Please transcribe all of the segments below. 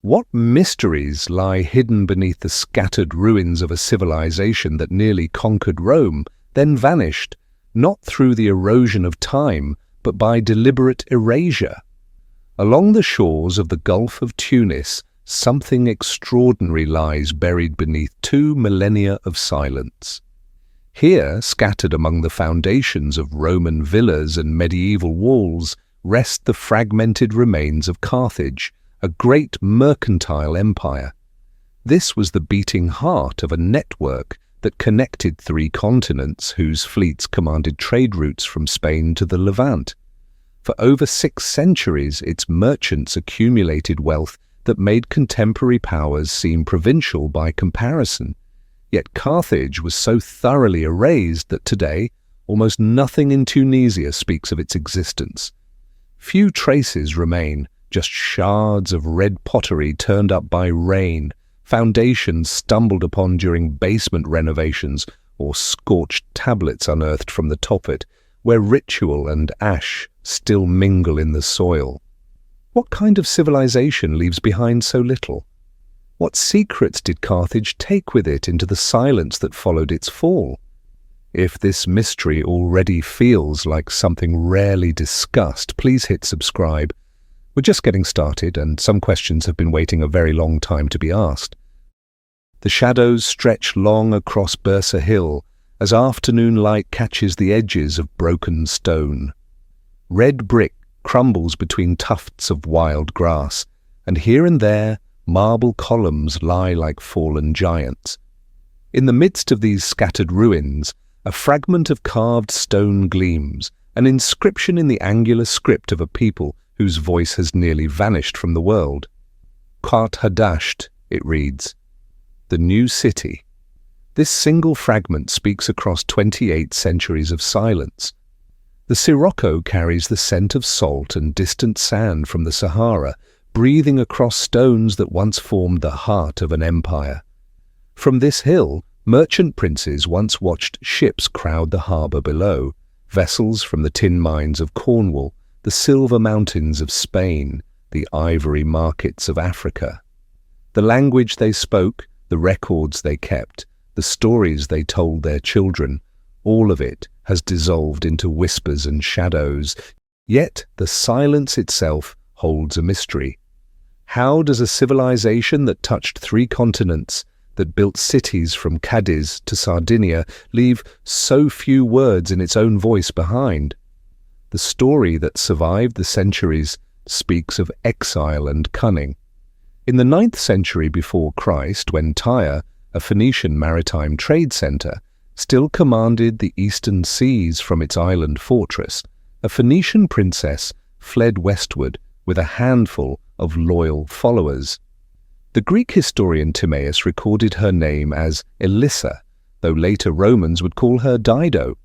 What mysteries lie hidden beneath the scattered ruins of a civilization that nearly conquered Rome, then vanished, not through the erosion of time, but by deliberate erasure? Along the shores of the Gulf of Tunis, something extraordinary lies buried beneath 2 millennia of silence. Here, scattered among the foundations of Roman villas and medieval walls, rest the fragmented remains of Carthage, a great mercantile empire. This was the beating heart of a network that connected 3 continents whose fleets commanded trade routes from Spain to the Levant. For over 6 centuries, its merchants accumulated wealth that made contemporary powers seem provincial by comparison. Yet Carthage was so thoroughly erased that today almost nothing in Tunisia speaks of its existence. Few traces remain, just shards of red pottery turned up by rain, foundations stumbled upon during basement renovations, or scorched tablets unearthed from the Tophet, where ritual and ash still mingle in the soil. What kind of civilization leaves behind so little? What secrets did Carthage take with it into the silence that followed its fall? If this mystery already feels like something rarely discussed, please hit subscribe. We're just getting started, and some questions have been waiting a very long time to be asked. The shadows stretch long across Byrsa Hill as afternoon light catches the edges of broken stone. Red brick crumbles between tufts of wild grass, and here and there marble columns lie like fallen giants. In the midst of these scattered ruins, a fragment of carved stone gleams, an inscription in the angular script of a people whose voice has nearly vanished from the world. Carthage, it reads, the new city. This single fragment speaks across 28 centuries of silence. The sirocco carries the scent of salt and distant sand from the Sahara, breathing across stones that once formed the heart of an empire. From this hill, merchant princes once watched ships crowd the harbour below, vessels from the tin mines of Cornwall, the silver mountains of Spain, the ivory markets of Africa. The language they spoke, the records they kept, the stories they told their children, all of it has dissolved into whispers and shadows, yet the silence itself holds a mystery. How does a civilization that touched 3 continents, that built cities from Cadiz to Sardinia, leave so few words in its own voice behind? The story that survived the centuries speaks of exile and cunning. In the 9th century before Christ, when Tyre, a Phoenician maritime trade center, still commanded the eastern seas from its island fortress, a Phoenician princess fled westward with a handful of loyal followers. The Greek historian Timaeus recorded her name as Elissa, though later Romans would call her Dido.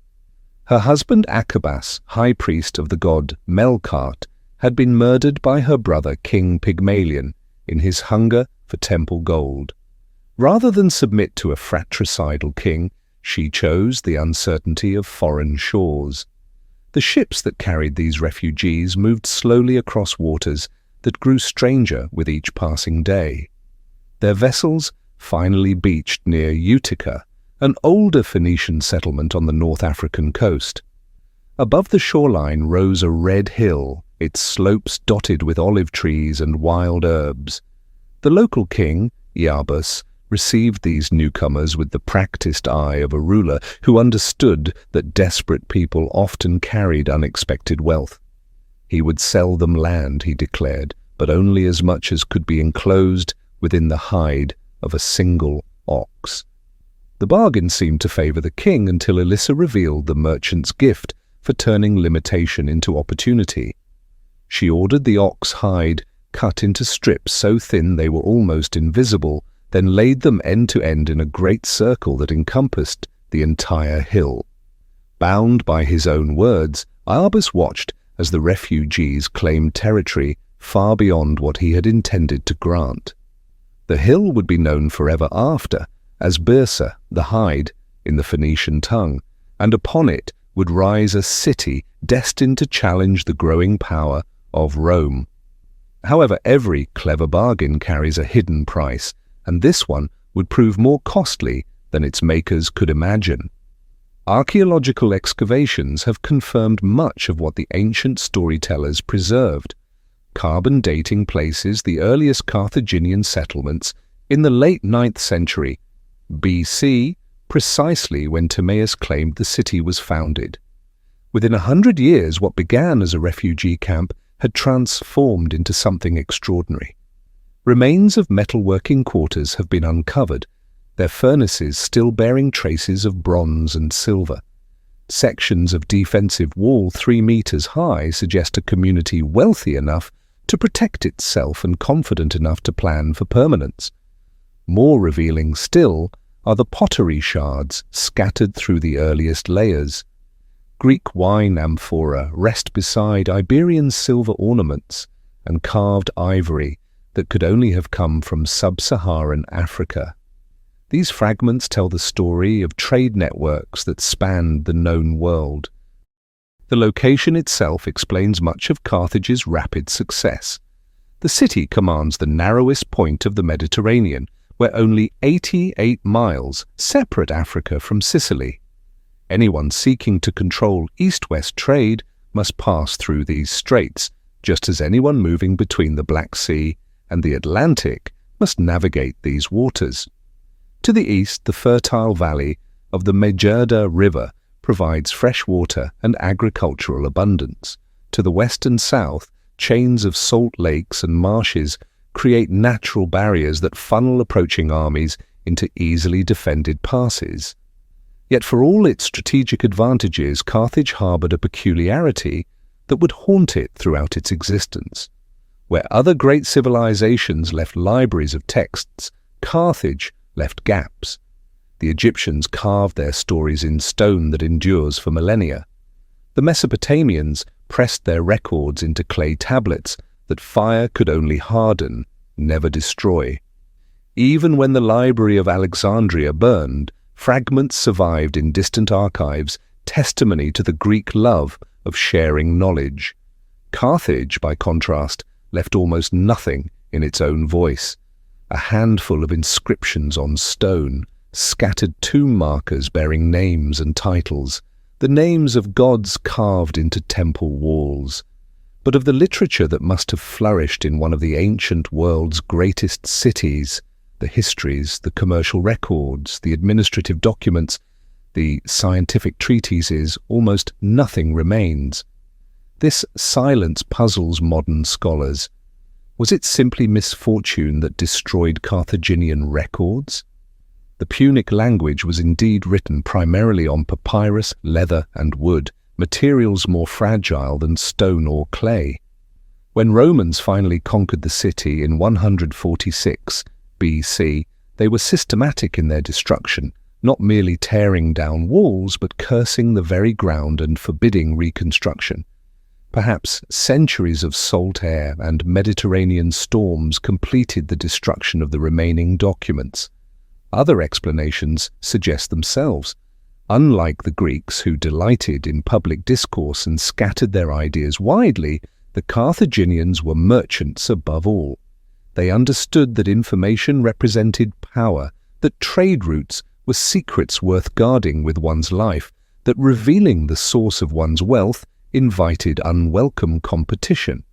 Her husband Acabas, high priest of the god Melkart, had been murdered by her brother King Pygmalion in his hunger for temple gold. Rather than submit to a fratricidal king, she chose the uncertainty of foreign shores. The ships that carried these refugees moved slowly across waters that grew stranger with each passing day. Their vessels finally beached near Utica, an older Phoenician settlement on the North African coast. Above the shoreline rose a red hill, its slopes dotted with olive trees and wild herbs. The local king, Iarbas, received these newcomers with the practiced eye of a ruler who understood that desperate people often carried unexpected wealth. He would sell them land, he declared, but only as much as could be enclosed within the hide of a single ox. The bargain seemed to favor the king until Elissa revealed the merchant's gift for turning limitation into opportunity. She ordered the ox hide cut into strips so thin they were almost invisible, then laid them end to end in a great circle that encompassed the entire hill. Bound by his own words, Iarbas watched as the refugees claimed territory far beyond what he had intended to grant. The hill would be known forever after as Byrsa, the hide, in the Phoenician tongue, and upon it would rise a city destined to challenge the growing power of Rome. However, every clever bargain carries a hidden price, and this one would prove more costly than its makers could imagine. Archaeological excavations have confirmed much of what the ancient storytellers preserved. Carbon dating places the earliest Carthaginian settlements in the late 9th century BC, precisely when Timaeus claimed the city was founded. Within 100 years, what began as a refugee camp had transformed into something extraordinary. Remains of metalworking quarters have been uncovered, their furnaces still bearing traces of bronze and silver. Sections of defensive wall 3 meters high suggest a community wealthy enough to protect itself and confident enough to plan for permanence. More revealing still are the pottery shards scattered through the earliest layers. Greek wine amphora rest beside Iberian silver ornaments and carved ivory that could only have come from sub-Saharan Africa. These fragments tell the story of trade networks that spanned the known world. The location itself explains much of Carthage's rapid success. The city commands the narrowest point of the Mediterranean, where only 88 miles separate Africa from Sicily. Anyone seeking to control east-west trade must pass through these straits, just as anyone moving between the Black Sea and the Atlantic must navigate these waters. To the east, the fertile valley of the Megerda River provides fresh water and agricultural abundance. To the west and south, chains of salt lakes and marshes create natural barriers that funnel approaching armies into easily defended passes. Yet for all its strategic advantages, Carthage harbored a peculiarity that would haunt it throughout its existence. Where other great civilizations left libraries of texts, Carthage left gaps. The Egyptians carved their stories in stone that endures for millennia. The Mesopotamians pressed their records into clay tablets that fire could only harden, never destroy. Even when the Library of Alexandria burned, fragments survived in distant archives, testimony to the Greek love of sharing knowledge. Carthage, by contrast, left almost nothing in its own voice. A handful of inscriptions on stone, scattered tomb markers bearing names and titles, the names of gods carved into temple walls. But of the literature that must have flourished in one of the ancient world's greatest cities, the histories, the commercial records, the administrative documents, the scientific treatises, almost nothing remains. This silence puzzles modern scholars. Was it simply misfortune that destroyed Carthaginian records? The Punic language was indeed written primarily on papyrus, leather, and wood, materials more fragile than stone or clay. When Romans finally conquered the city in 146 BC, they were systematic in their destruction, not merely tearing down walls, but cursing the very ground and forbidding reconstruction. Perhaps centuries of salt air and Mediterranean storms completed the destruction of the remaining documents. Other explanations suggest themselves. Unlike the Greeks, who delighted in public discourse and scattered their ideas widely, the Carthaginians were merchants above all. They understood that information represented power, that trade routes were secrets worth guarding with one's life, that revealing the source of one's wealth invited unwelcome competition.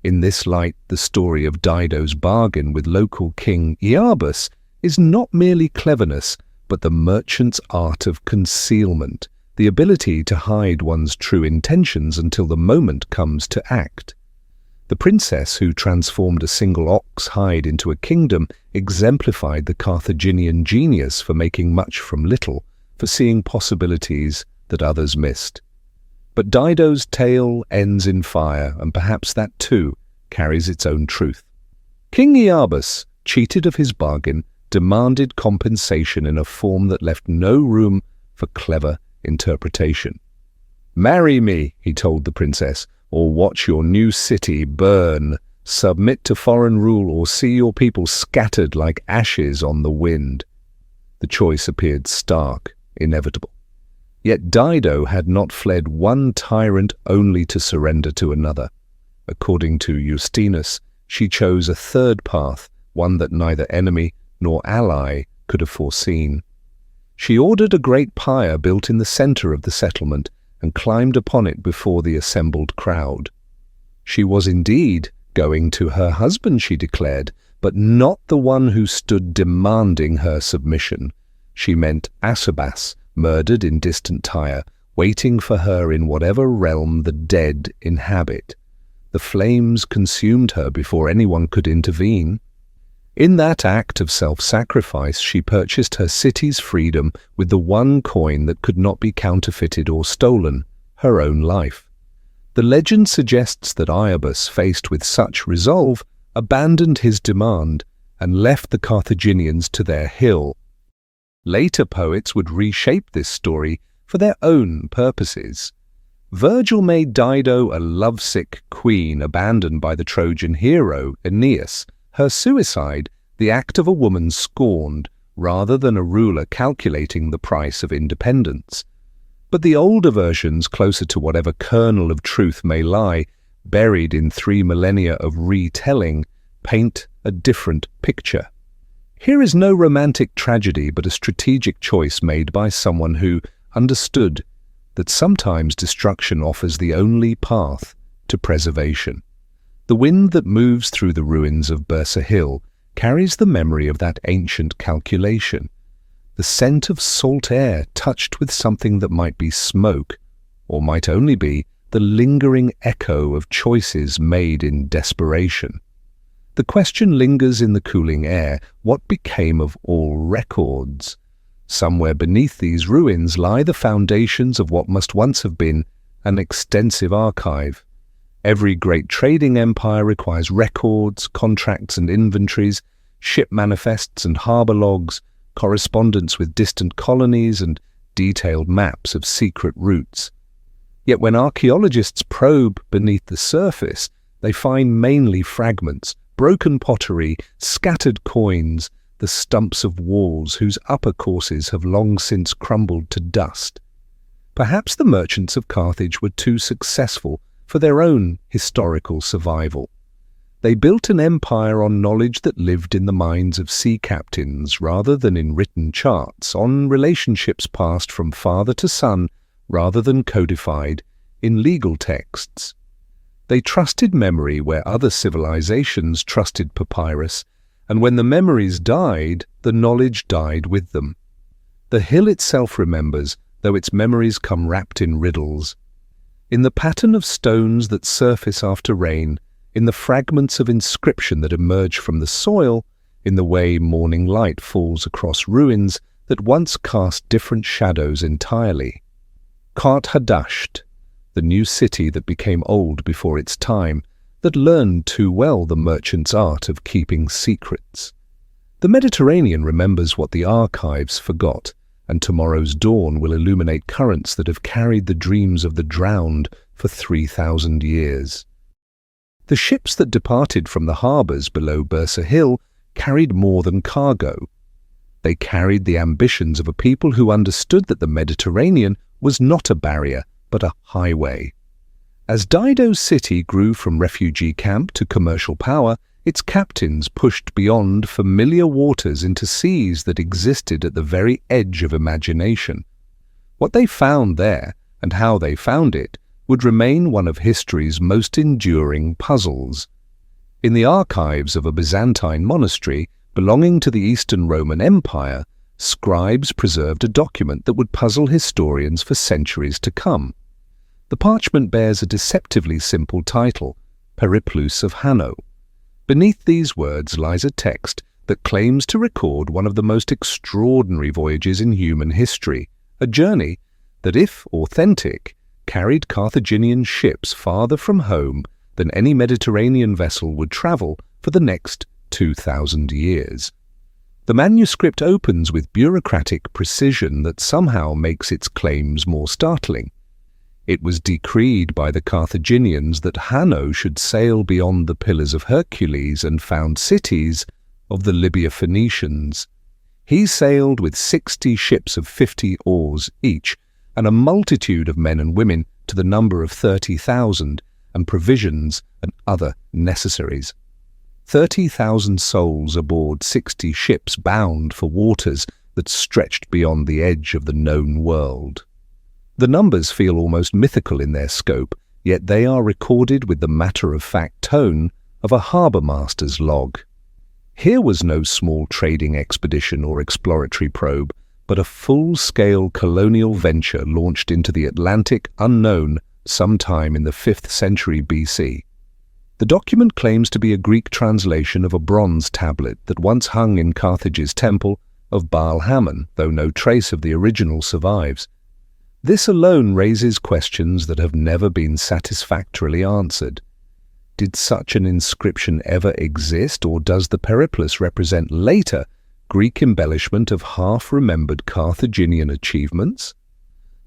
In this light, the story of Dido's bargain with local king Iarbas is not merely cleverness, but the merchant's art of concealment, the ability to hide one's true intentions until the moment comes to act. The princess who transformed a single ox hide into a kingdom exemplified the Carthaginian genius for making much from little, for seeing possibilities that others missed. But Dido's tale ends in fire, and perhaps that too carries its own truth. King Iarbas, cheated of his bargain, demanded compensation in a form that left no room for clever interpretation. "Marry me," he told the princess, "or watch your new city burn. Submit to foreign rule or see your people scattered like ashes on the wind." The choice appeared stark, inevitable. Yet Dido had not fled one tyrant only to surrender to another. According to Justinus, she chose a third path, one that neither enemy nor ally could have foreseen. She ordered a great pyre built in the center of the settlement and climbed upon it before the assembled crowd. She was indeed going to her husband, she declared, but not the one who stood demanding her submission. She meant Asubas, murdered in distant Tyre, waiting for her in whatever realm the dead inhabit. The flames consumed her before anyone could intervene. In that act of self-sacrifice, she purchased her city's freedom with the one coin that could not be counterfeited or stolen, her own life. The legend suggests that Iarbas, faced with such resolve, abandoned his demand and left the Carthaginians to their hill. Later poets would reshape this story for their own purposes. Virgil made Dido a lovesick queen abandoned by the Trojan hero Aeneas, her suicide the act of a woman scorned rather than a ruler calculating the price of independence. But the older versions, closer to whatever kernel of truth may lie, buried in 3 millennia of retelling, paint a different picture. Here is no romantic tragedy but a strategic choice made by someone who understood that sometimes destruction offers the only path to preservation. The wind that moves through the ruins of Byrsa Hill carries the memory of that ancient calculation, the scent of salt air touched with something that might be smoke, or might only be the lingering echo of choices made in desperation. The question lingers in the cooling air: what became of all records? Somewhere beneath these ruins lie the foundations of what must once have been an extensive archive. Every great trading empire requires records, contracts and inventories, ship manifests and harbour logs, correspondence with distant colonies and detailed maps of secret routes. Yet when archaeologists probe beneath the surface, they find mainly fragments, broken pottery, scattered coins, the stumps of walls whose upper courses have long since crumbled to dust. Perhaps the merchants of Carthage were too successful for their own historical survival. They built an empire on knowledge that lived in the minds of sea captains rather than in written charts, on relationships passed from father to son rather than codified in legal texts. They trusted memory where other civilizations trusted papyrus, and when the memories died, the knowledge died with them. The hill itself remembers, though its memories come wrapped in riddles. In the pattern of stones that surface after rain, in the fragments of inscription that emerge from the soil, in the way morning light falls across ruins that once cast different shadows entirely. Carthage, the new city that became old before its time, that learned too well the merchant's art of keeping secrets. The Mediterranean remembers what the archives forgot, and tomorrow's dawn will illuminate currents that have carried the dreams of the drowned for 3,000 years. The ships that departed from the harbours below Byrsa Hill carried more than cargo. They carried the ambitions of a people who understood that the Mediterranean was not a barrier, but a highway. As Dido's city grew from refugee camp to commercial power, its captains pushed beyond familiar waters into seas that existed at the very edge of imagination. What they found there, and how they found it, would remain one of history's most enduring puzzles. In the archives of a Byzantine monastery belonging to the Eastern Roman Empire, scribes preserved a document that would puzzle historians for centuries to come. The parchment bears a deceptively simple title, Periplus of Hanno. Beneath these words lies a text that claims to record one of the most extraordinary voyages in human history, a journey that, if authentic, carried Carthaginian ships farther from home than any Mediterranean vessel would travel for the next 2,000 years. The manuscript opens with bureaucratic precision that somehow makes its claims more startling. It was decreed by the Carthaginians that Hanno should sail beyond the Pillars of Hercules and found cities of the Libya Phoenicians. He sailed with 60 ships of 50 oars each, and a multitude of men and women to the number of 30,000, and provisions and other necessaries. 30,000 souls aboard 60 ships bound for waters that stretched beyond the edge of the known world. The numbers feel almost mythical in their scope, yet they are recorded with the matter-of-fact tone of a harbour master's log. Here was no small trading expedition or exploratory probe, but a full-scale colonial venture launched into the Atlantic unknown sometime in the 5th century BC. The document claims to be a Greek translation of a bronze tablet that once hung in Carthage's temple of Baal-Hamon, though no trace of the original survives. This alone raises questions that have never been satisfactorily answered. Did such an inscription ever exist, or does the Periplus represent later Greek embellishment of half-remembered Carthaginian achievements?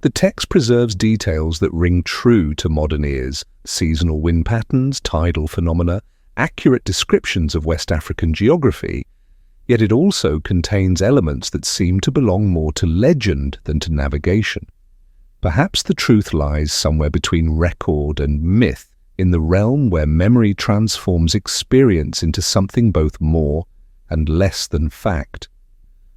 The text preserves details that ring true to modern ears: seasonal wind patterns, tidal phenomena, accurate descriptions of West African geography, yet it also contains elements that seem to belong more to legend than to navigation. Perhaps the truth lies somewhere between record and myth, in the realm where memory transforms experience into something both more and less than fact.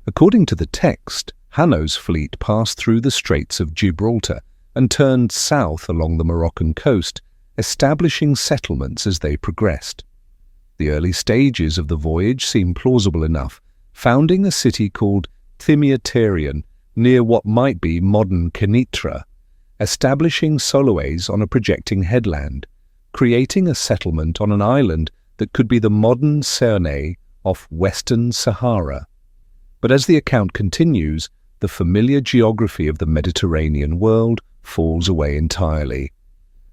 According to the text, Hanno's fleet passed through the Straits of Gibraltar and turned south along the Moroccan coast, establishing settlements as they progressed. The early stages of the voyage seem plausible enough, founding a city called Thymiaterion near what might be modern Kenitra, establishing Solowes on a projecting headland, creating a settlement on an island that could be the modern Cernay off Western Sahara. But as the account continues, the familiar geography of the Mediterranean world falls away entirely.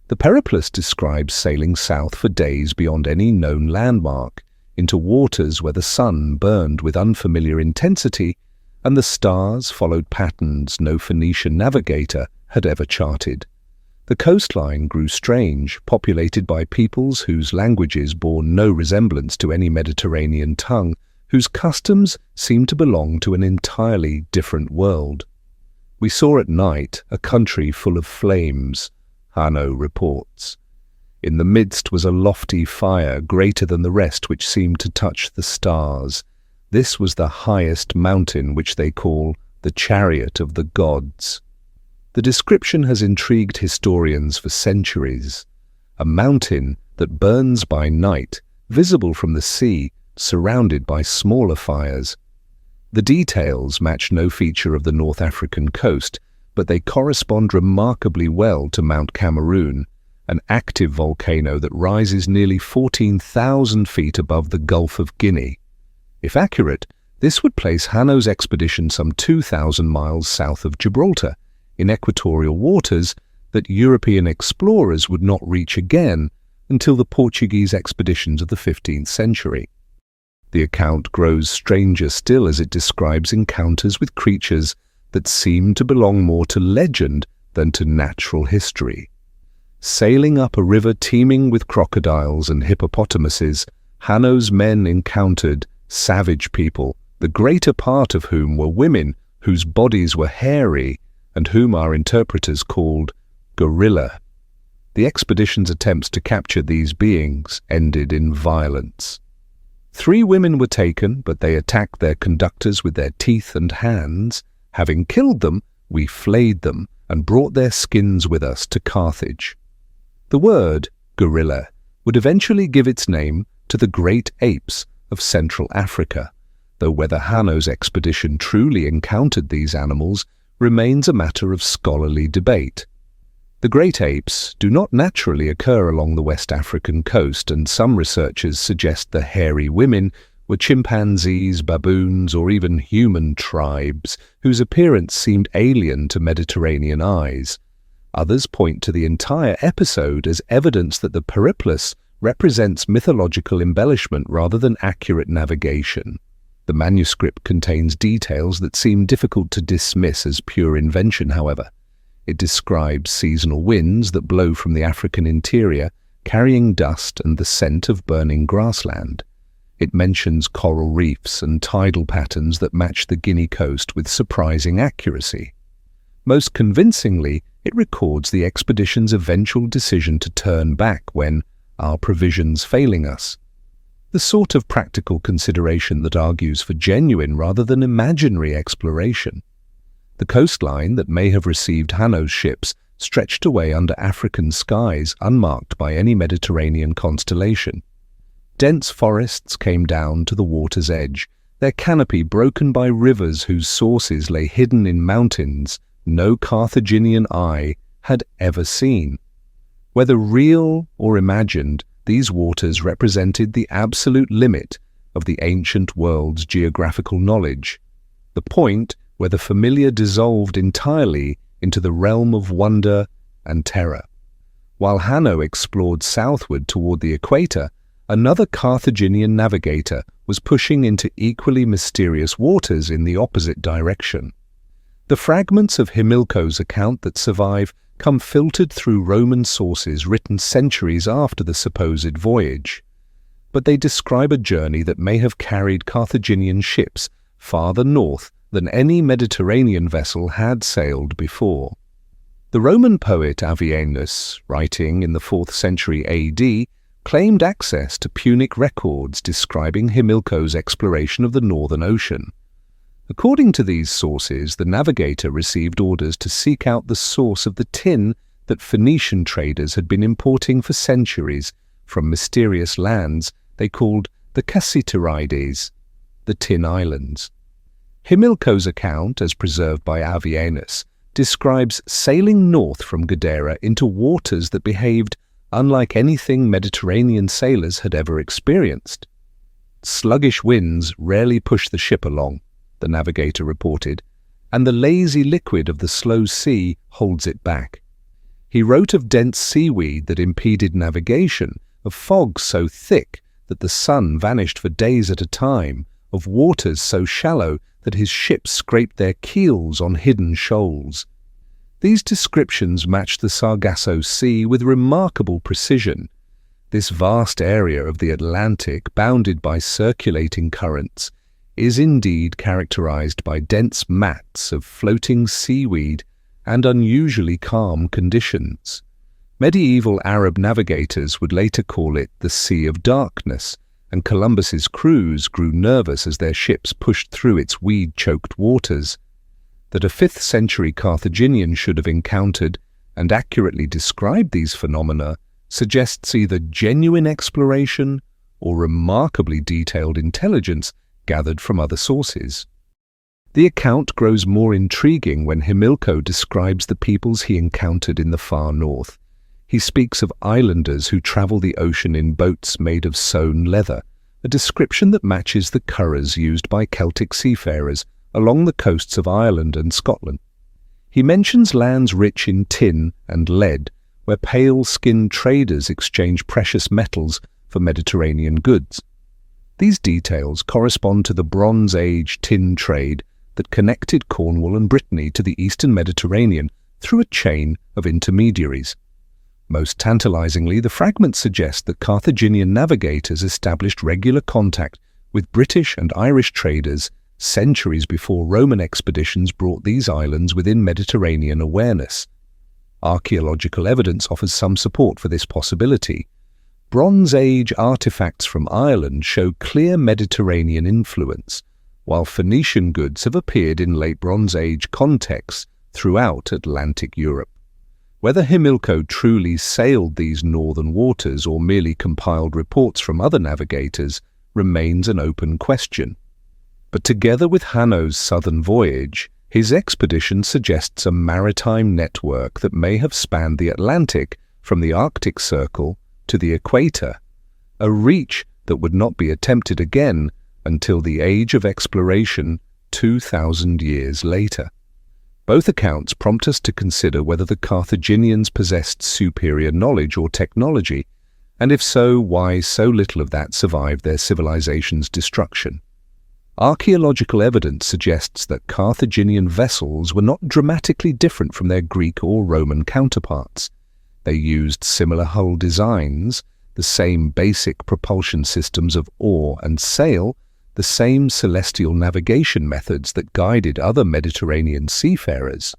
The Periplus describes sailing south for days beyond any known landmark, into waters where the sun burned with unfamiliar intensity and the stars followed patterns no Phoenician navigator had ever charted. The coastline grew strange, populated by peoples whose languages bore no resemblance to any Mediterranean tongue, whose customs seemed to belong to an entirely different world. We saw at night a country full of flames, Hanno reports. In the midst was a lofty fire greater than the rest which seemed to touch the stars. This was the highest mountain which they call the Chariot of the Gods. The description has intrigued historians for centuries. A mountain that burns by night, visible from the sea, surrounded by smaller fires. The details match no feature of the North African coast, but they correspond remarkably well to Mount Cameroon, an active volcano that rises nearly 14,000 feet above the Gulf of Guinea. If accurate, this would place Hanno's expedition some 2,000 miles south of Gibraltar, in equatorial waters that European explorers would not reach again until the Portuguese expeditions of the 15th century. The account grows stranger still as it describes encounters with creatures that seem to belong more to legend than to natural history. Sailing up a river teeming with crocodiles and hippopotamuses, Hanno's men encountered savage people, the greater part of whom were women whose bodies were hairy and whom our interpreters called gorilla. The expedition's attempts to capture these beings ended in violence. 3 women were taken, but they attacked their conductors with their teeth and hands. Having killed them, we flayed them and brought their skins with us to Carthage. The word gorilla would eventually give its name to the great apes of Central Africa, though whether Hanno's expedition truly encountered these animals remains a matter of scholarly debate. The great apes do not naturally occur along the West African coast, and some researchers suggest the hairy women were chimpanzees, baboons, or even human tribes whose appearance seemed alien to Mediterranean eyes. Others point to the entire episode as evidence that the Periplus represents mythological embellishment rather than accurate navigation. The manuscript contains details that seem difficult to dismiss as pure invention, however. It describes seasonal winds that blow from the African interior, carrying dust and the scent of burning grassland. It mentions coral reefs and tidal patterns that match the Guinea coast with surprising accuracy. Most convincingly, it records the expedition's eventual decision to turn back when, our provisions failing us. the sort of practical consideration that argues for genuine rather than imaginary exploration. The coastline that may have received Hanno's ships stretched away under African skies unmarked by any Mediterranean constellation. Dense forests came down to the water's edge, their canopy broken by rivers whose sources lay hidden in mountains no Carthaginian eye had ever seen. Whether real or imagined, these waters represented the absolute limit of the ancient world's geographical knowledge, the point where the familiar dissolved entirely into the realm of wonder and terror. While Hanno explored southward toward the equator, another Carthaginian navigator was pushing into equally mysterious waters in the opposite direction. The fragments of Himilco's account that survive come filtered through Roman sources written centuries after the supposed voyage, but they describe a journey that may have carried Carthaginian ships farther north than any Mediterranean vessel had sailed before. The Roman poet Avienus, writing in the 4th century AD, claimed access to Punic records describing Himilco's exploration of the Northern Ocean. According to these sources, the navigator received orders to seek out the source of the tin that Phoenician traders had been importing for centuries from mysterious lands they called the Cassiterides, the Tin Islands. Himilco's account, as preserved by Avienus, describes sailing north from Gadara into waters that behaved unlike anything Mediterranean sailors had ever experienced. Sluggish winds rarely push the ship along, the navigator reported, and the lazy liquid of the slow sea holds it back. He wrote of dense seaweed that impeded navigation, of fog so thick that the sun vanished for days at a time, of waters so shallow that his ships scraped their keels on hidden shoals. These descriptions match the Sargasso Sea with remarkable precision. This vast area of the Atlantic, bounded by circulating currents, is indeed characterized by dense mats of floating seaweed and unusually calm conditions. Medieval Arab navigators would later call it the Sea of Darkness, and Columbus's crews grew nervous as their ships pushed through its weed-choked waters. That a 5th century Carthaginian should have encountered and accurately described these phenomena suggests either genuine exploration or remarkably detailed intelligence gathered from other sources. The account grows more intriguing when Himilco describes the peoples he encountered in the far north. He speaks of islanders who travel the ocean in boats made of sewn leather, a description that matches the curraghs used by Celtic seafarers along the coasts of Ireland and Scotland. He mentions lands rich in tin and lead, where pale-skinned traders exchange precious metals for Mediterranean goods. These details correspond to the Bronze Age tin trade that connected Cornwall and Brittany to the eastern Mediterranean through a chain of intermediaries. Most tantalizingly, the fragments suggest that Carthaginian navigators established regular contact with British and Irish traders centuries before Roman expeditions brought these islands within Mediterranean awareness. Archaeological evidence offers some support for this possibility. Bronze Age artifacts from Ireland show clear Mediterranean influence, while Phoenician goods have appeared in late Bronze Age contexts throughout Atlantic Europe. Whether Himilco truly sailed these northern waters or merely compiled reports from other navigators remains an open question. But together with Hanno's southern voyage, his expedition suggests a maritime network that may have spanned the Atlantic from the Arctic Circle to the equator, a reach that would not be attempted again until the age of exploration 2,000 years later. Both accounts prompt us to consider whether the Carthaginians possessed superior knowledge or technology, and if so, why so little of that survived their civilization's destruction. Archaeological evidence suggests that Carthaginian vessels were not dramatically different from their Greek or Roman counterparts. They used similar hull designs, the same basic propulsion systems of oar and sail, the same celestial navigation methods that guided other Mediterranean seafarers.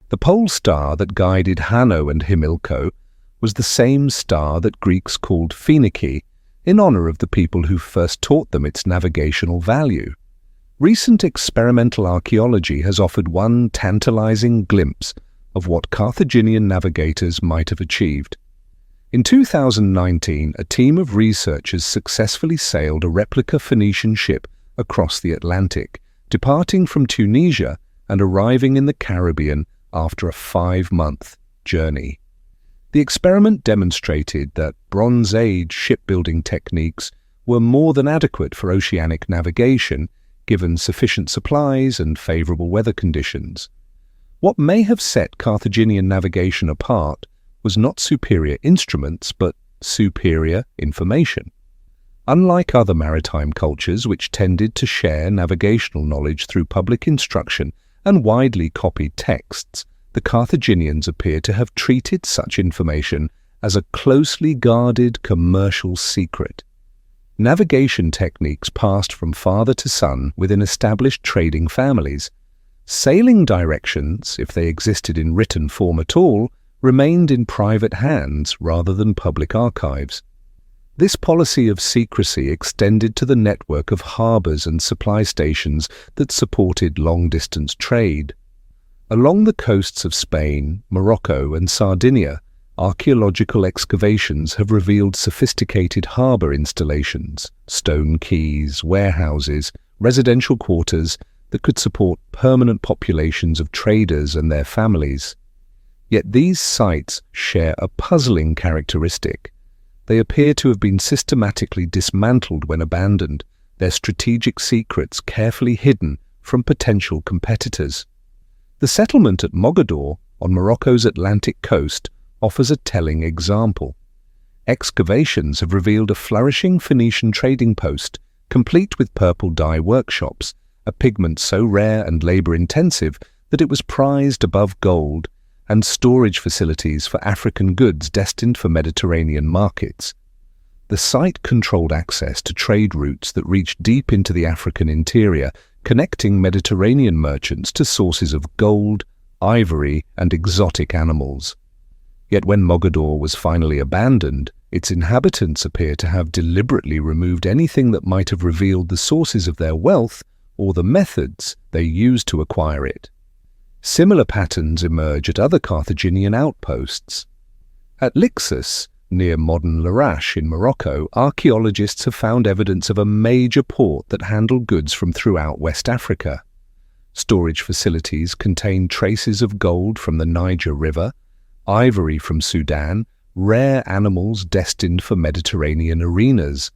The pole star that guided Hanno and Himilco was the same star that Greeks called Phoenike in honor of the people who first taught them its navigational value. Recent experimental archaeology has offered one tantalizing glimpse of what Carthaginian navigators might have achieved. In 2019, a team of researchers successfully sailed a replica Phoenician ship across the Atlantic, departing from Tunisia and arriving in the Caribbean after a 5-month journey. The experiment demonstrated that Bronze Age shipbuilding techniques were more than adequate for oceanic navigation, given sufficient supplies and favorable weather conditions. What may have set Carthaginian navigation apart was not superior instruments, but superior information. Unlike other maritime cultures which tended to share navigational knowledge through public instruction and widely copied texts, the Carthaginians appear to have treated such information as a closely guarded commercial secret. Navigation techniques passed from father to son within established trading families. Sailing directions, if they existed in written form at all, remained in private hands rather than public archives. This policy of secrecy extended to the network of harbours and supply stations that supported long-distance trade. Along the coasts of Spain, Morocco and Sardinia, archaeological excavations have revealed sophisticated harbour installations, stone quays, warehouses, residential quarters that could support permanent populations of traders and their families. Yet these sites share a puzzling characteristic. They appear to have been systematically dismantled when abandoned, their strategic secrets carefully hidden from potential competitors. The settlement at Mogador, on Morocco's Atlantic coast, offers a telling example. Excavations have revealed a flourishing Phoenician trading post, complete with purple dye workshops, a pigment so rare and labour-intensive that it was prized above gold, and storage facilities for African goods destined for Mediterranean markets. The site controlled access to trade routes that reached deep into the African interior, connecting Mediterranean merchants to sources of gold, ivory, and exotic animals. Yet when Mogador was finally abandoned, its inhabitants appear to have deliberately removed anything that might have revealed the sources of their wealth or the methods they used to acquire it. Similar patterns emerge at other Carthaginian outposts. At Lixus, near modern Larache in Morocco, archaeologists have found evidence of a major port that handled goods from throughout West Africa. Storage facilities contain traces of gold from the Niger River, ivory from Sudan, rare animals destined for Mediterranean arenas.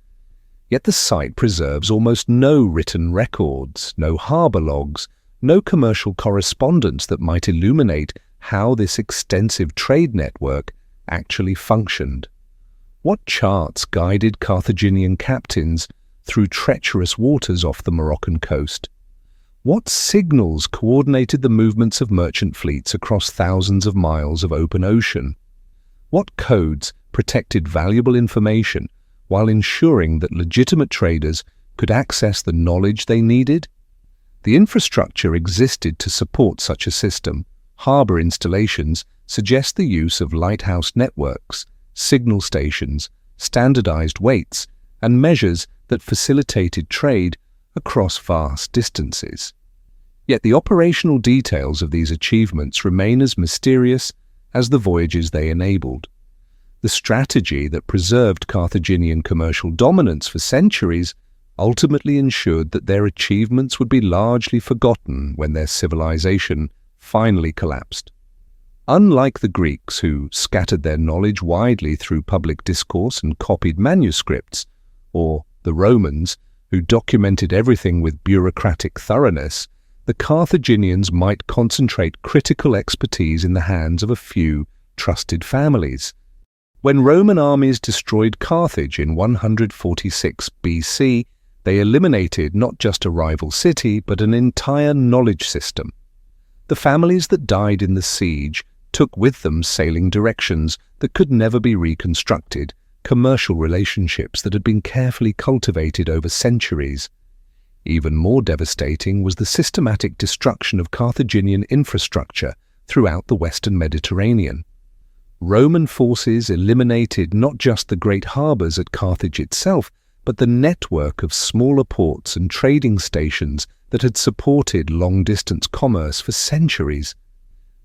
Yet the site preserves almost no written records, no harbour logs, no commercial correspondence that might illuminate how this extensive trade network actually functioned. What charts guided Carthaginian captains through treacherous waters off the Moroccan coast? What signals coordinated the movements of merchant fleets across thousands of miles of open ocean? What codes protected valuable information while ensuring that legitimate traders could access the knowledge they needed? The infrastructure existed to support such a system. Harbour installations suggest the use of lighthouse networks, signal stations, standardized weights, and measures that facilitated trade across vast distances. Yet the operational details of these achievements remain as mysterious as the voyages they enabled. The strategy that preserved Carthaginian commercial dominance for centuries ultimately ensured that their achievements would be largely forgotten when their civilization finally collapsed. Unlike the Greeks, who scattered their knowledge widely through public discourse and copied manuscripts, or the Romans, who documented everything with bureaucratic thoroughness, the Carthaginians might concentrate critical expertise in the hands of a few trusted families. When Roman armies destroyed Carthage in 146 BC, they eliminated not just a rival city, but an entire knowledge system. The families that died in the siege took with them sailing directions that could never be reconstructed, commercial relationships that had been carefully cultivated over centuries. Even more devastating was the systematic destruction of Carthaginian infrastructure throughout the Western Mediterranean. Roman forces eliminated not just the great harbours at Carthage itself, but the network of smaller ports and trading stations that had supported long-distance commerce for centuries.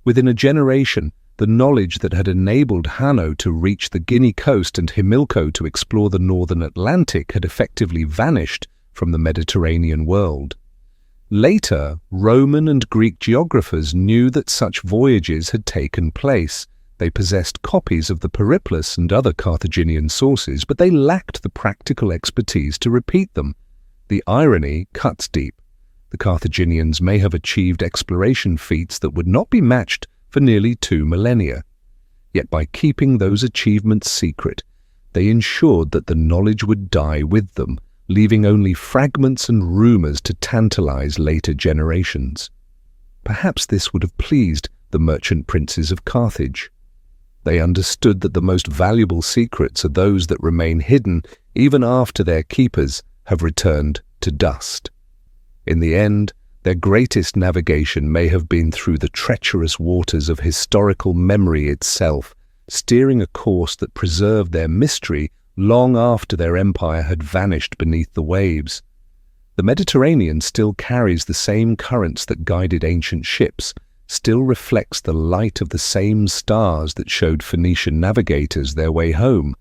Within a generation, the knowledge that had enabled Hanno to reach the Guinea coast and Himilco to explore the northern Atlantic had effectively vanished from the Mediterranean world. Later, Roman and Greek geographers knew that such voyages had taken place. They possessed copies of the Periplus and other Carthaginian sources, but they lacked the practical expertise to repeat them. The irony cuts deep. The Carthaginians may have achieved exploration feats that would not be matched for nearly 2 millennia. Yet by keeping those achievements secret, they ensured that the knowledge would die with them, leaving only fragments and rumours to tantalize later generations. Perhaps this would have pleased the merchant princes of Carthage. They understood that the most valuable secrets are those that remain hidden even after their keepers have returned to dust. In the end, their greatest navigation may have been through the treacherous waters of historical memory itself, steering a course that preserved their mystery long after their empire had vanished beneath the waves. The Mediterranean still carries the same currents that guided ancient ships, still reflects the light of the same stars that showed Phoenician navigators their way home.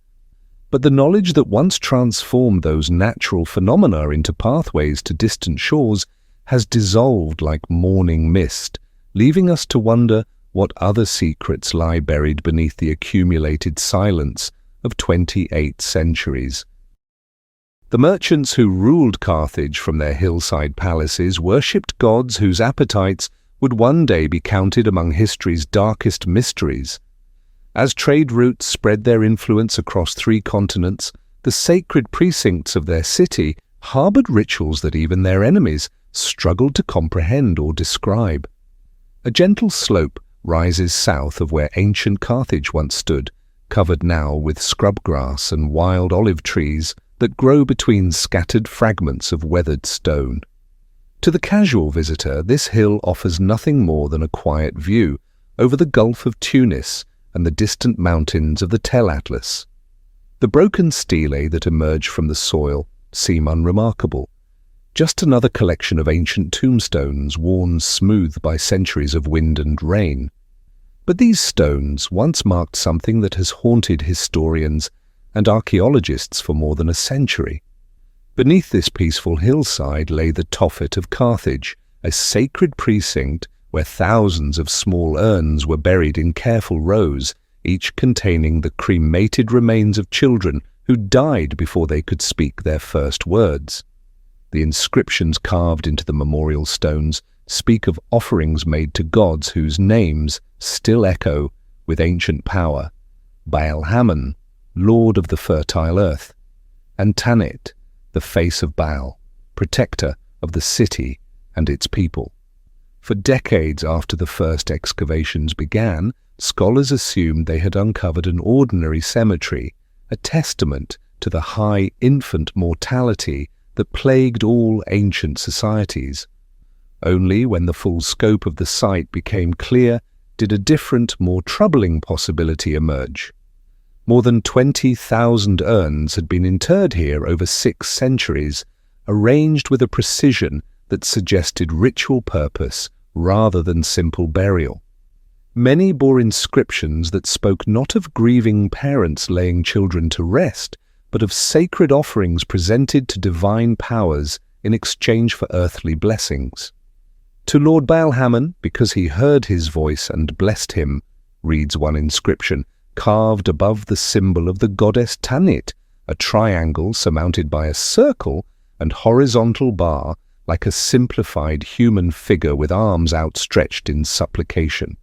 But the knowledge that once transformed those natural phenomena into pathways to distant shores has dissolved like morning mist, leaving us to wonder what other secrets lie buried beneath the accumulated silence of 28 centuries. The merchants who ruled Carthage from their hillside palaces worshipped gods whose appetites would one day be counted among history's darkest mysteries. As trade routes spread their influence across 3 continents, the sacred precincts of their city harbored rituals that even their enemies struggled to comprehend or describe. A gentle slope rises south of where ancient Carthage once stood, covered now with scrub grass and wild olive trees that grow between scattered fragments of weathered stone. To the casual visitor, this hill offers nothing more than a quiet view over the Gulf of Tunis and the distant mountains of the Tel Atlas. The broken stelae that emerge from the soil seem unremarkable, just another collection of ancient tombstones worn smooth by centuries of wind and rain. But these stones once marked something that has haunted historians and archaeologists for more than a century. Beneath this peaceful hillside lay the Tophet of Carthage, a sacred precinct where thousands of small urns were buried in careful rows, each containing the cremated remains of children who died before they could speak their first words. The inscriptions carved into the memorial stones speak of offerings made to gods whose names still echo with ancient power: Baal-Hamon, Lord of the fertile earth, and Tanit, the face of Baal, protector of the city and its people. For decades after the first excavations began, scholars assumed they had uncovered an ordinary cemetery, a testament to the high infant mortality that plagued all ancient societies. Only when the full scope of the site became clear did a different, more troubling possibility emerge. More than 20,000 urns had been interred here over 6 centuries, arranged with a precision that suggested ritual purpose rather than simple burial. Many bore inscriptions that spoke not of grieving parents laying children to rest, but of sacred offerings presented to divine powers in exchange for earthly blessings. To Lord Baal-Hamon, because he heard his voice and blessed him, reads one inscription, carved above the symbol of the goddess Tanit, a triangle surmounted by a circle and horizontal bar like a simplified human figure with arms outstretched in supplication.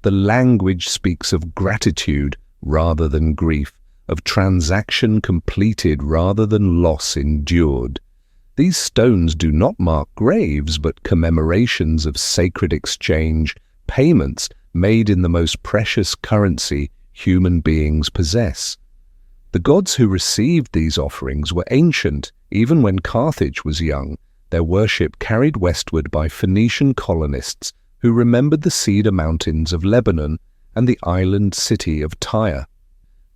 The language speaks of gratitude rather than grief, of transaction completed rather than loss endured. These stones do not mark graves, but commemorations of sacred exchange, payments made in the most precious currency human beings possess. The gods who received these offerings were ancient, even when Carthage was young, their worship carried westward by Phoenician colonists who remembered the cedar mountains of Lebanon and the island city of Tyre.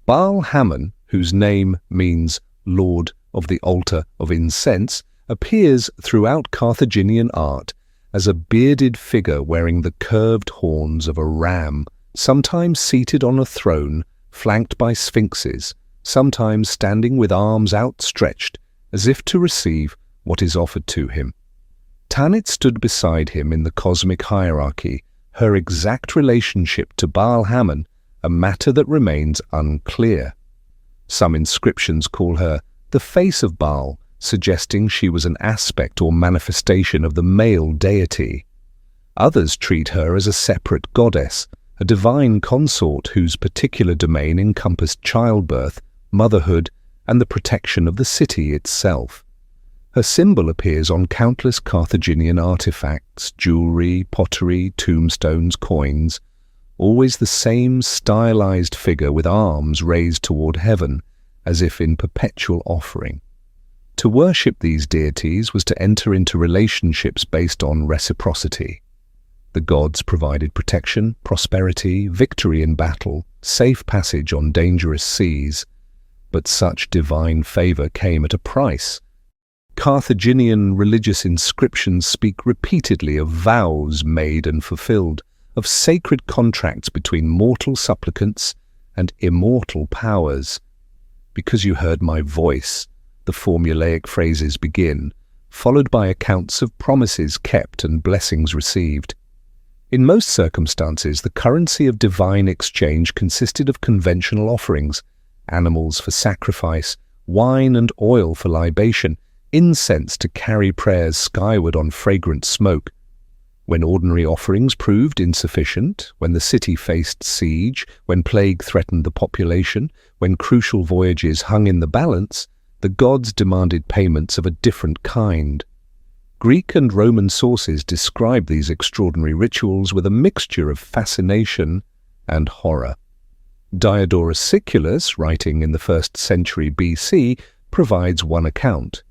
Baal-Hamon, whose name means Lord of the Altar of Incense, appears throughout Carthaginian art as a bearded figure wearing the curved horns of a ram, sometimes seated on a throne flanked by sphinxes, sometimes standing with arms outstretched as if to receive what is offered to him. Tanit stood beside him in the cosmic hierarchy, her exact relationship to Baal-Hamon a matter that remains unclear. Some inscriptions call her the face of Baal, suggesting she was an aspect or manifestation of the male deity. Others treat her as a separate goddess, a divine consort whose particular domain encompassed childbirth, motherhood, and the protection of the city itself. Her symbol appears on countless Carthaginian artifacts, jewelry, pottery, tombstones, coins, always the same stylized figure with arms raised toward heaven, as if in perpetual offering. To worship these deities was to enter into relationships based on reciprocity. The gods provided protection, prosperity, victory in battle, safe passage on dangerous seas, but such divine favor came at a price. Carthaginian religious inscriptions speak repeatedly of vows made and fulfilled, of sacred contracts between mortal supplicants and immortal powers. "Because you heard my voice," the formulaic phrases begin, followed by accounts of promises kept and blessings received. In most circumstances, the currency of divine exchange consisted of conventional offerings, animals for sacrifice, wine and oil for libation, incense to carry prayers skyward on fragrant smoke. When ordinary offerings proved insufficient, when the city faced siege, when plague threatened the population, when crucial voyages hung in the balance, the gods demanded payments of a different kind. Greek and Roman sources describe these extraordinary rituals with a mixture of fascination and horror. Diodorus Siculus, writing in the 1st century BC, provides one account.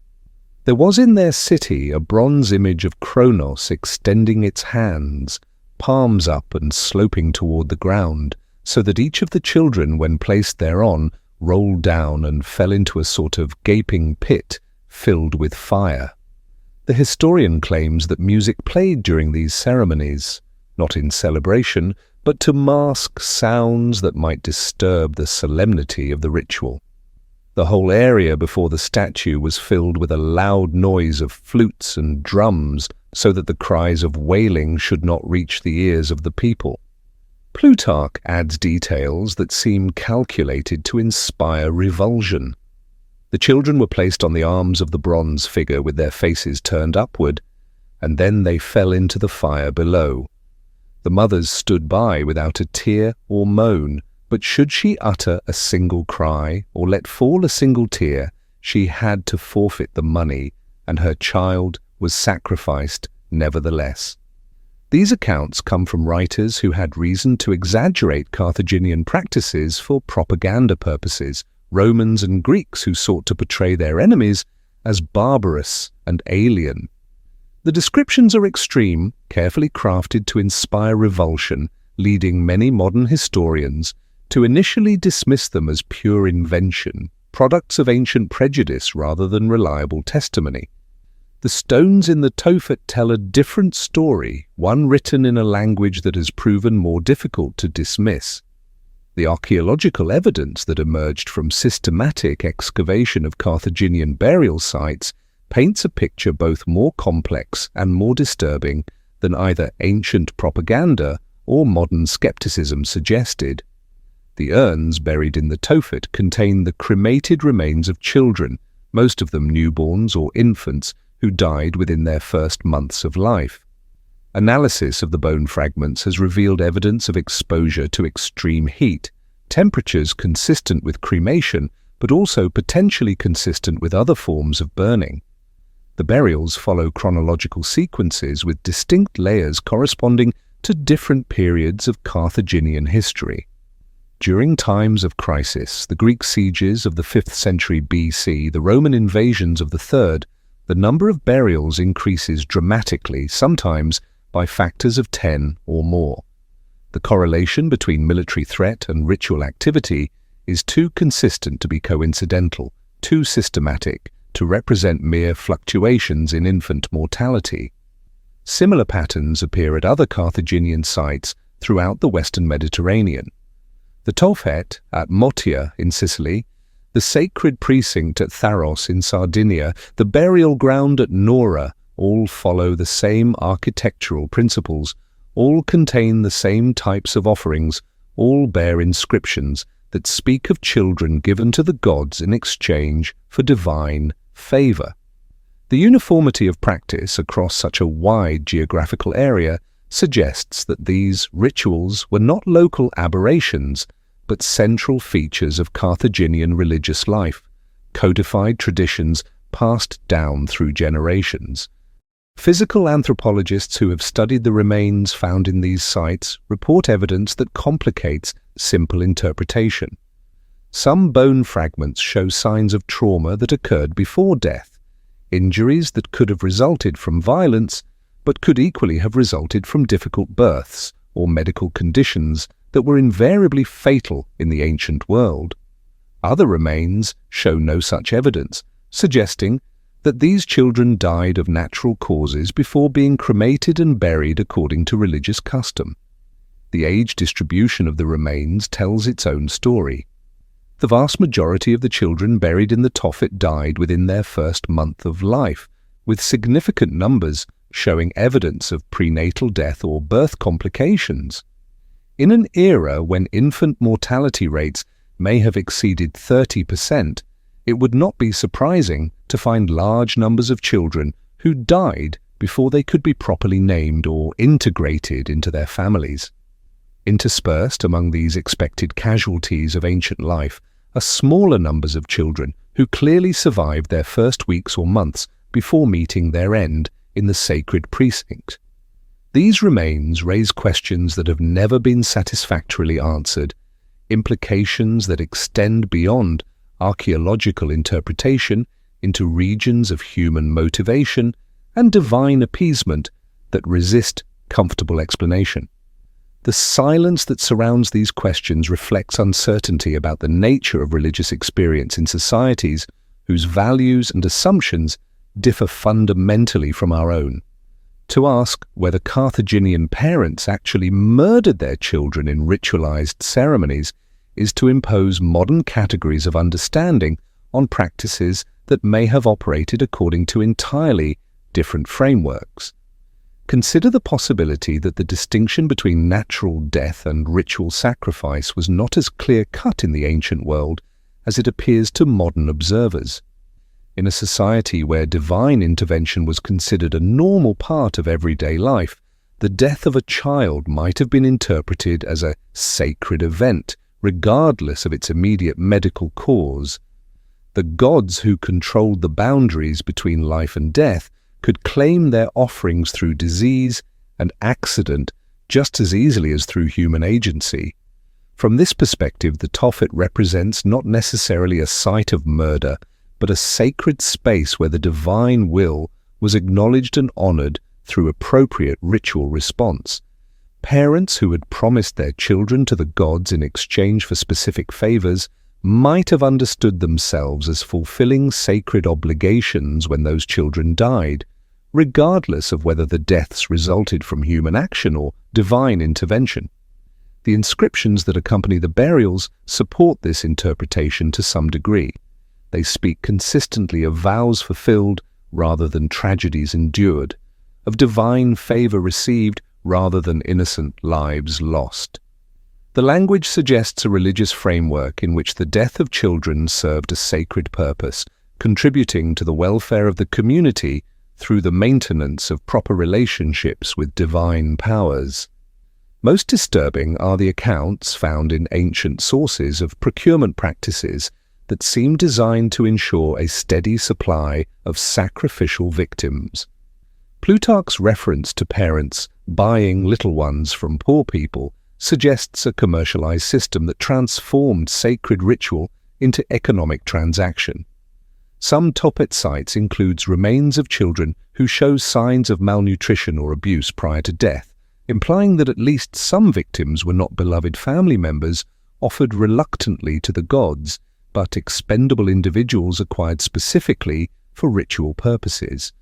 There was in their city a bronze image of Kronos extending its hands, palms up and sloping toward the ground, so that each of the children, when placed thereon, rolled down and fell into a sort of gaping pit filled with fire. The historian claims that music played during these ceremonies, not in celebration, but to mask sounds that might disturb the solemnity of the ritual. The whole area before the statue was filled with a loud noise of flutes and drums, so that the cries of wailing should not reach the ears of the people. Plutarch adds details that seem calculated to inspire revulsion. The children were placed on the arms of the bronze figure with their faces turned upward, and then they fell into the fire below. The mothers stood by without a tear or moan, but should she utter a single cry or let fall a single tear, she had to forfeit the money, and her child was sacrificed nevertheless. These accounts come from writers who had reason to exaggerate Carthaginian practices for propaganda purposes, Romans and Greeks who sought to portray their enemies as barbarous and alien. The descriptions are extreme, carefully crafted to inspire revulsion, leading many modern historians to initially dismiss them as pure invention, products of ancient prejudice rather than reliable testimony. The stones in the Tophet tell a different story, one written in a language that has proven more difficult to dismiss. The archaeological evidence that emerged from systematic excavation of Carthaginian burial sites paints a picture both more complex and more disturbing than either ancient propaganda or modern skepticism suggested. The urns buried in the Tophet contain the cremated remains of children, most of them newborns or infants, who died within their first months of life. Analysis of the bone fragments has revealed evidence of exposure to extreme heat, temperatures consistent with cremation, but also potentially consistent with other forms of burning. The burials follow chronological sequences with distinct layers corresponding to different periods of Carthaginian history. During times of crisis, the Greek sieges of the 5th century BC, the Roman invasions of the 3rd, the number of burials increases dramatically, sometimes by factors of 10 or more. The correlation between military threat and ritual activity is too consistent to be coincidental, too systematic to represent mere fluctuations in infant mortality. Similar patterns appear at other Carthaginian sites throughout the Western Mediterranean. The Tophet at Motia in Sicily, the sacred precinct at Tharos in Sardinia, the burial ground at Nora, all follow the same architectural principles, all contain the same types of offerings, all bear inscriptions that speak of children given to the gods in exchange for divine favor. The uniformity of practice across such a wide geographical area suggests that these rituals were not local aberrations, but central features of Carthaginian religious life, codified traditions passed down through generations. Physical anthropologists who have studied the remains found in these sites report evidence that complicates simple interpretation. Some bone fragments show signs of trauma that occurred before death, injuries that could have resulted from violence, but could equally have resulted from difficult births or medical conditions that were invariably fatal in the ancient world. Other remains show no such evidence, suggesting that these children died of natural causes before being cremated and buried according to religious custom. The age distribution of the remains tells its own story. The vast majority of the children buried in the Tophet died within their first month of life, with significant numbers showing evidence of prenatal death or birth complications. In an era when infant mortality rates may have exceeded 30%, it would not be surprising to find large numbers of children who died before they could be properly named or integrated into their families. Interspersed among these expected casualties of ancient life are smaller numbers of children who clearly survived their first weeks or months before meeting their end in the sacred precinct. These remains raise questions that have never been satisfactorily answered, implications that extend beyond archaeological interpretation into regions of human motivation and divine appeasement that resist comfortable explanation. The silence that surrounds these questions reflects uncertainty about the nature of religious experience in societies whose values and assumptions differ fundamentally from our own. To ask whether Carthaginian parents actually murdered their children in ritualized ceremonies is to impose modern categories of understanding on practices that may have operated according to entirely different frameworks. Consider the possibility that the distinction between natural death and ritual sacrifice was not as clear-cut in the ancient world as it appears to modern observers. In a society where divine intervention was considered a normal part of everyday life, the death of a child might have been interpreted as a sacred event, regardless of its immediate medical cause. The gods who controlled the boundaries between life and death could claim their offerings through disease and accident just as easily as through human agency. From this perspective, the Tophet represents not necessarily a site of murder, but a sacred space where the divine will was acknowledged and honored through appropriate ritual response. Parents who had promised their children to the gods in exchange for specific favors might have understood themselves as fulfilling sacred obligations when those children died, regardless of whether the deaths resulted from human action or divine intervention. The inscriptions that accompany the burials support this interpretation to some degree. They speak consistently of vows fulfilled rather than tragedies endured, of divine favor received rather than innocent lives lost. The language suggests a religious framework in which the death of children served a sacred purpose, contributing to the welfare of the community through the maintenance of proper relationships with divine powers. Most disturbing are the accounts found in ancient sources of procurement practices that seem designed to ensure a steady supply of sacrificial victims. Plutarch's reference to parents buying little ones from poor people suggests a commercialized system that transformed sacred ritual into economic transaction. Some Tophet sites includes remains of children who show signs of malnutrition or abuse prior to death, implying that at least some victims were not beloved family members offered reluctantly to the gods, but expendable individuals acquired specifically for ritual purposes.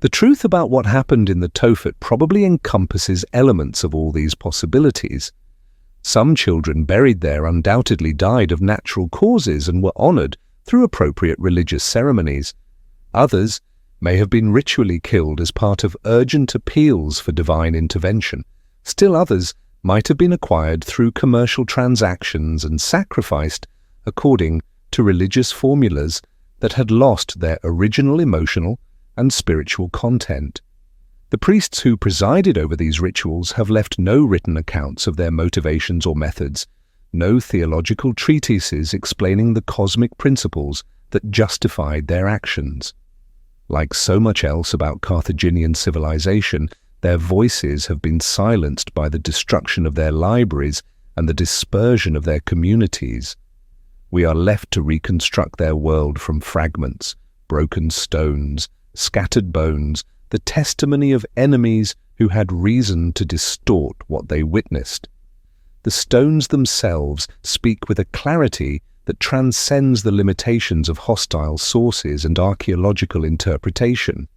The truth about what happened in the Tophet probably encompasses elements of all these possibilities. Some children buried there undoubtedly died of natural causes and were honored through appropriate religious ceremonies. Others may have been ritually killed as part of urgent appeals for divine intervention. Still others might have been acquired through commercial transactions and sacrificed according to religious formulas that had lost their original emotional and spiritual content. The priests who presided over these rituals have left no written accounts of their motivations or methods, no theological treatises explaining the cosmic principles that justified their actions. Like so much else about Carthaginian civilization, their voices have been silenced by the destruction of their libraries and the dispersion of their communities. We are left to reconstruct their world from fragments, broken stones, scattered bones, the testimony of enemies who had reason to distort what they witnessed. The stones themselves speak with a clarity that transcends the limitations of hostile sources and archaeological interpretation.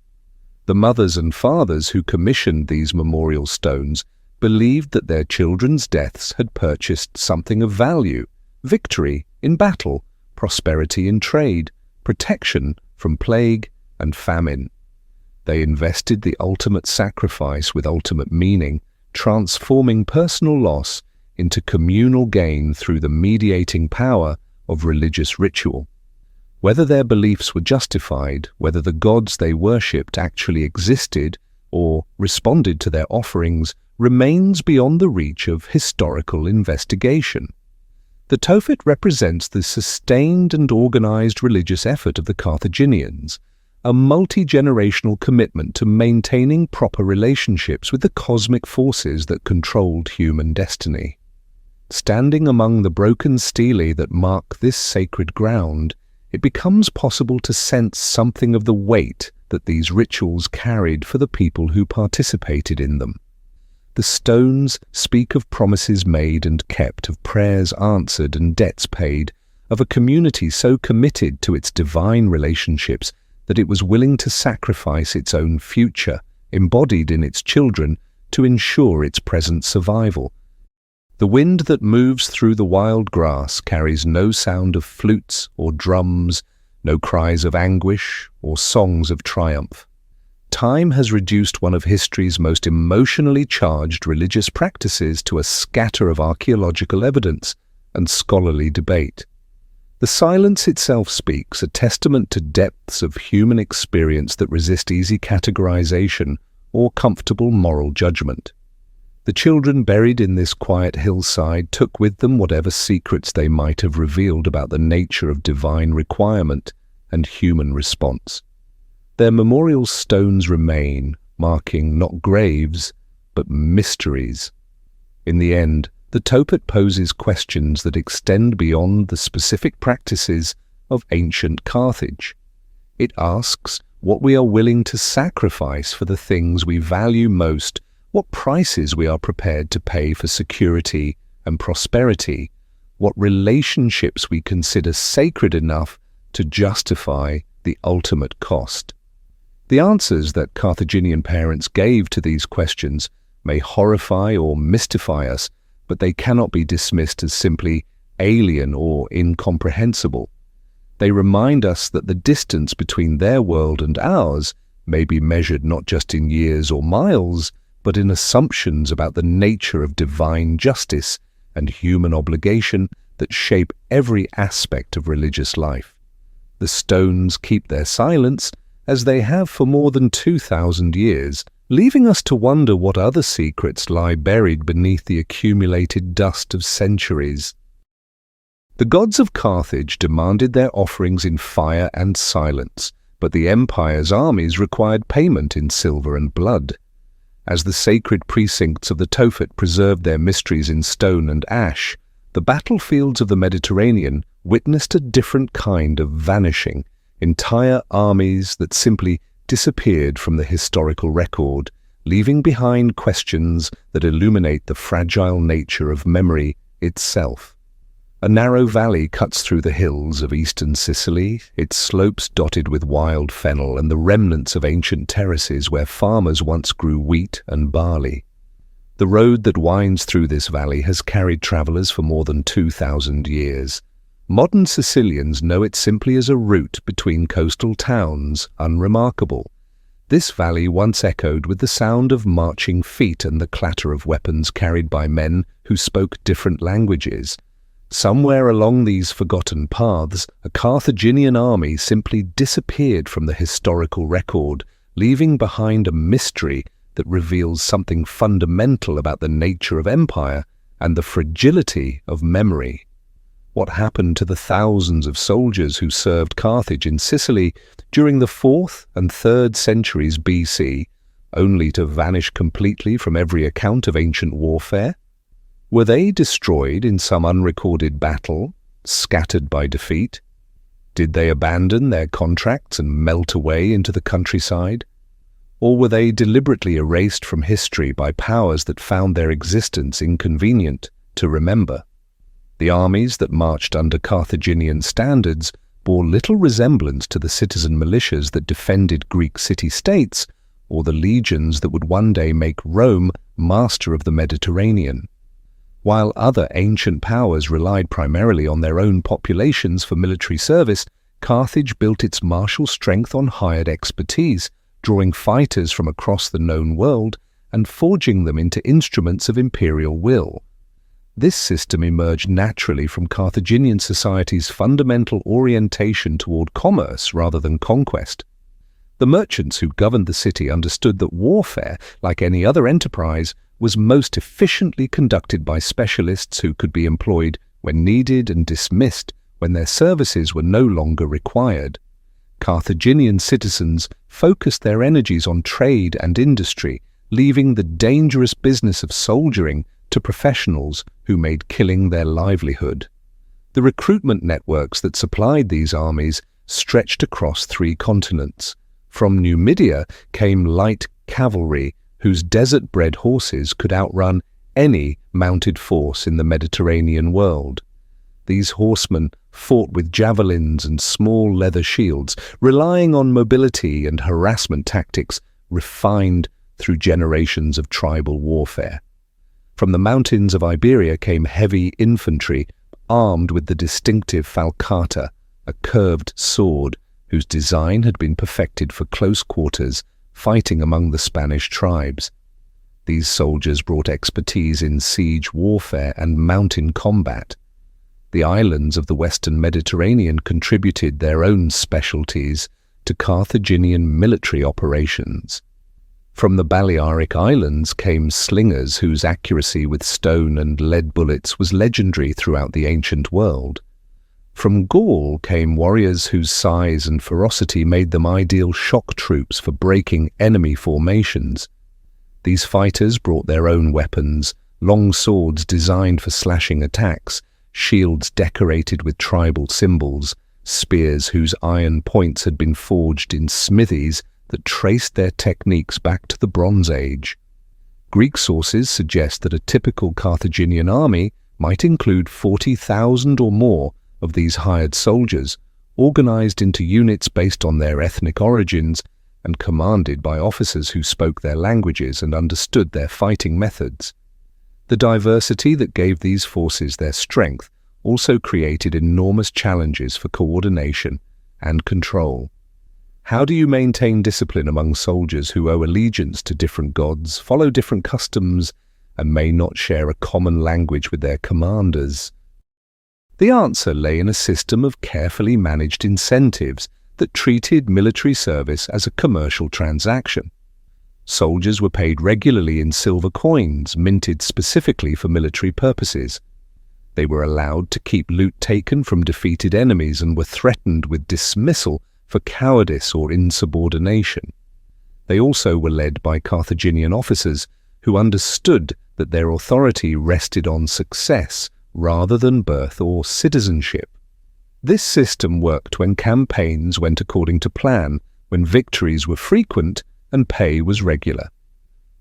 The mothers and fathers who commissioned these memorial stones believed that their children's deaths had purchased something of value: victory in battle, prosperity in trade, protection from plague and famine. They invested the ultimate sacrifice with ultimate meaning, transforming personal loss into communal gain through the mediating power of religious ritual. Whether their beliefs were justified, whether the gods they worshipped actually existed or responded to their offerings, remains beyond the reach of historical investigation. The Tophet represents the sustained and organized religious effort of the Carthaginians, a multi-generational commitment to maintaining proper relationships with the cosmic forces that controlled human destiny. Standing among the broken stelae that mark this sacred ground, it becomes possible to sense something of the weight that these rituals carried for the people who participated in them. The stones speak of promises made and kept, of prayers answered and debts paid, of a community so committed to its divine relationships that it was willing to sacrifice its own future, embodied in its children, to ensure its present survival. The wind that moves through the wild grass carries no sound of flutes or drums, no cries of anguish or songs of triumph. Time has reduced one of history's most emotionally charged religious practices to a scatter of archaeological evidence and scholarly debate. The silence itself speaks, a testament to depths of human experience that resist easy categorization or comfortable moral judgment. The children buried in this quiet hillside took with them whatever secrets they might have revealed about the nature of divine requirement and human response. Their memorial stones remain, marking not graves, but mysteries. In the end, the Tophet poses questions that extend beyond the specific practices of ancient Carthage. It asks what we are willing to sacrifice for the things we value most, what prices we are prepared to pay for security and prosperity, what relationships we consider sacred enough to justify the ultimate cost. The answers that Carthaginian parents gave to these questions may horrify or mystify us, but they cannot be dismissed as simply alien or incomprehensible. They remind us that the distance between their world and ours may be measured not just in years or miles, but in assumptions about the nature of divine justice and human obligation that shape every aspect of religious life. The stones keep their silence, as they have for more than 2,000 years, leaving us to wonder what other secrets lie buried beneath the accumulated dust of centuries. The gods of Carthage demanded their offerings in fire and silence, but the empire's armies required payment in silver and blood. As the sacred precincts of the Tophet preserved their mysteries in stone and ash, the battlefields of the Mediterranean witnessed a different kind of vanishing, entire armies that simply disappeared from the historical record, leaving behind questions that illuminate the fragile nature of memory itself. A narrow valley cuts through the hills of eastern Sicily, its slopes dotted with wild fennel and the remnants of ancient terraces where farmers once grew wheat and barley. The road that winds through this valley has carried travelers for more than 2,000 years. Modern Sicilians know it simply as a route between coastal towns, unremarkable. This valley once echoed with the sound of marching feet and the clatter of weapons carried by men who spoke different languages. Somewhere along these forgotten paths, a Carthaginian army simply disappeared from the historical record, leaving behind a mystery that reveals something fundamental about the nature of empire and the fragility of memory. What happened to the thousands of soldiers who served Carthage in Sicily during the 4th and 3rd centuries BC, only to vanish completely from every account of ancient warfare? Were they destroyed in some unrecorded battle, scattered by defeat? Did they abandon their contracts and melt away into the countryside? Or were they deliberately erased from history by powers that found their existence inconvenient to remember? The armies that marched under Carthaginian standards bore little resemblance to the citizen militias that defended Greek city-states or the legions that would one day make Rome master of the Mediterranean. While other ancient powers relied primarily on their own populations for military service, Carthage built its martial strength on hired expertise, drawing fighters from across the known world and forging them into instruments of imperial will. This system emerged naturally from Carthaginian society's fundamental orientation toward commerce rather than conquest. The merchants who governed the city understood that warfare, like any other enterprise, was most efficiently conducted by specialists who could be employed when needed and dismissed when their services were no longer required. Carthaginian citizens focused their energies on trade and industry, leaving the dangerous business of soldiering to professionals who made killing their livelihood. The recruitment networks that supplied these armies stretched across 3 continents. From Numidia came light cavalry whose desert-bred horses could outrun any mounted force in the Mediterranean world. These horsemen fought with javelins and small leather shields, relying on mobility and harassment tactics refined through generations of tribal warfare. From the mountains of Iberia came heavy infantry, armed with the distinctive falcata, a curved sword whose design had been perfected for close quarters, fighting among the Spanish tribes. These soldiers brought expertise in siege warfare and mountain combat. The islands of the Western Mediterranean contributed their own specialties to Carthaginian military operations. From the Balearic Islands came slingers whose accuracy with stone and lead bullets was legendary throughout the ancient world. From Gaul came warriors whose size and ferocity made them ideal shock troops for breaking enemy formations. These fighters brought their own weapons, long swords designed for slashing attacks, shields decorated with tribal symbols, spears whose iron points had been forged in smithies that traced their techniques back to the Bronze Age. Greek sources suggest that a typical Carthaginian army might include 40,000 or more of these hired soldiers, organized into units based on their ethnic origins and commanded by officers who spoke their languages and understood their fighting methods. The diversity that gave these forces their strength also created enormous challenges for coordination and control. How do you maintain discipline among soldiers who owe allegiance to different gods, follow different customs, and may not share a common language with their commanders? The answer lay in a system of carefully managed incentives that treated military service as a commercial transaction. Soldiers were paid regularly in silver coins, minted specifically for military purposes. They were allowed to keep loot taken from defeated enemies and were threatened with dismissal for cowardice or insubordination. They also were led by Carthaginian officers who understood that their authority rested on success rather than birth or citizenship. This system worked when campaigns went according to plan, when victories were frequent and pay was regular.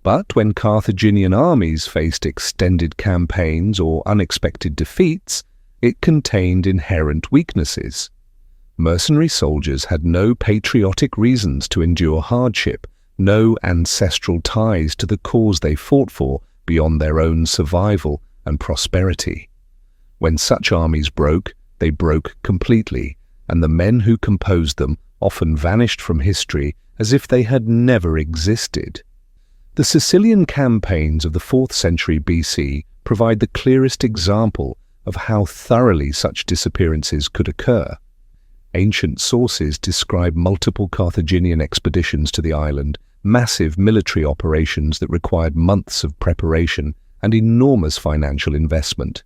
But when Carthaginian armies faced extended campaigns or unexpected defeats, it contained inherent weaknesses. Mercenary soldiers had no patriotic reasons to endure hardship, no ancestral ties to the cause they fought for beyond their own survival and prosperity. When such armies broke, they broke completely, and the men who composed them often vanished from history as if they had never existed. The Sicilian campaigns of the 4th century BC provide the clearest example of how thoroughly such disappearances could occur. Ancient sources describe multiple Carthaginian expeditions to the island, massive military operations that required months of preparation and enormous financial investment.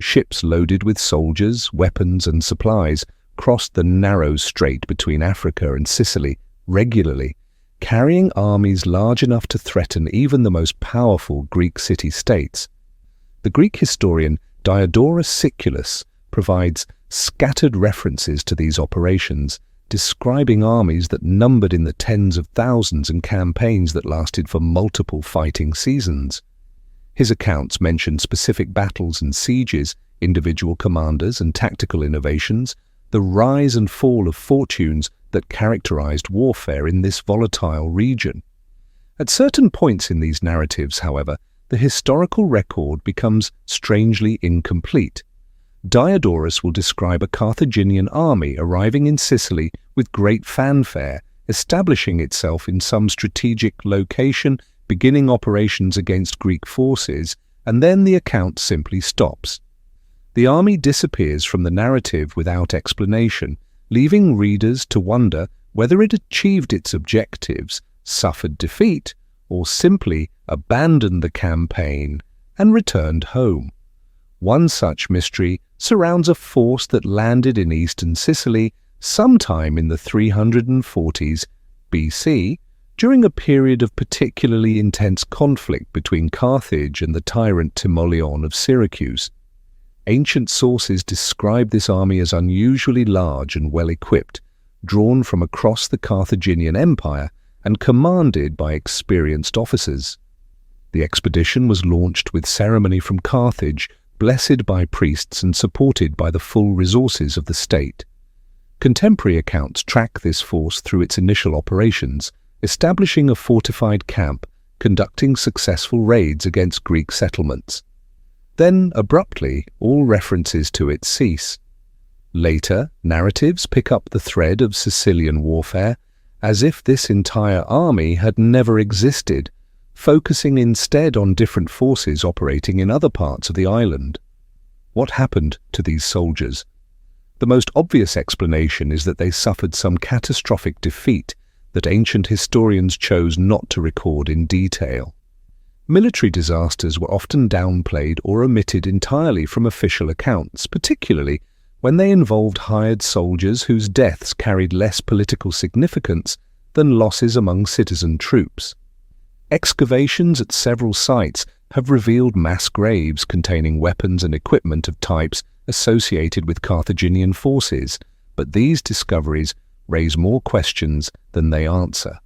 Ships loaded with soldiers, weapons and supplies crossed the narrow strait between Africa and Sicily regularly, carrying armies large enough to threaten even the most powerful Greek city-states. The Greek historian Diodorus Siculus provides scattered references to these operations, describing armies that numbered in the tens of thousands and campaigns that lasted for multiple fighting seasons. His accounts mention specific battles and sieges, individual commanders and tactical innovations, the rise and fall of fortunes that characterized warfare in this volatile region. At certain points in these narratives, however, the historical record becomes strangely incomplete. Diodorus will describe a Carthaginian army arriving in Sicily with great fanfare, establishing itself in some strategic location, beginning operations against Greek forces, and then the account simply stops. The army disappears from the narrative without explanation, leaving readers to wonder whether it achieved its objectives, suffered defeat, or simply abandoned the campaign and returned home. One such mystery surrounds a force that landed in eastern Sicily sometime in the 340s BC, during a period of particularly intense conflict between Carthage and the tyrant Timoleon of Syracuse. Ancient sources describe this army as unusually large and well-equipped, drawn from across the Carthaginian Empire and commanded by experienced officers. The expedition was launched with ceremony from Carthage, blessed by priests and supported by the full resources of the state. Contemporary accounts track this force through its initial operations, establishing a fortified camp, conducting successful raids against Greek settlements. Then, abruptly, all references to it cease. Later, narratives pick up the thread of Sicilian warfare, as if this entire army had never existed, focusing instead on different forces operating in other parts of the island. What happened to these soldiers? The most obvious explanation is that they suffered some catastrophic defeat that ancient historians chose not to record in detail. Military disasters were often downplayed or omitted entirely from official accounts, particularly when they involved hired soldiers whose deaths carried less political significance than losses among citizen troops. Excavations at several sites have revealed mass graves containing weapons and equipment of types associated with Carthaginian forces, but these discoveries raise more questions than they answer.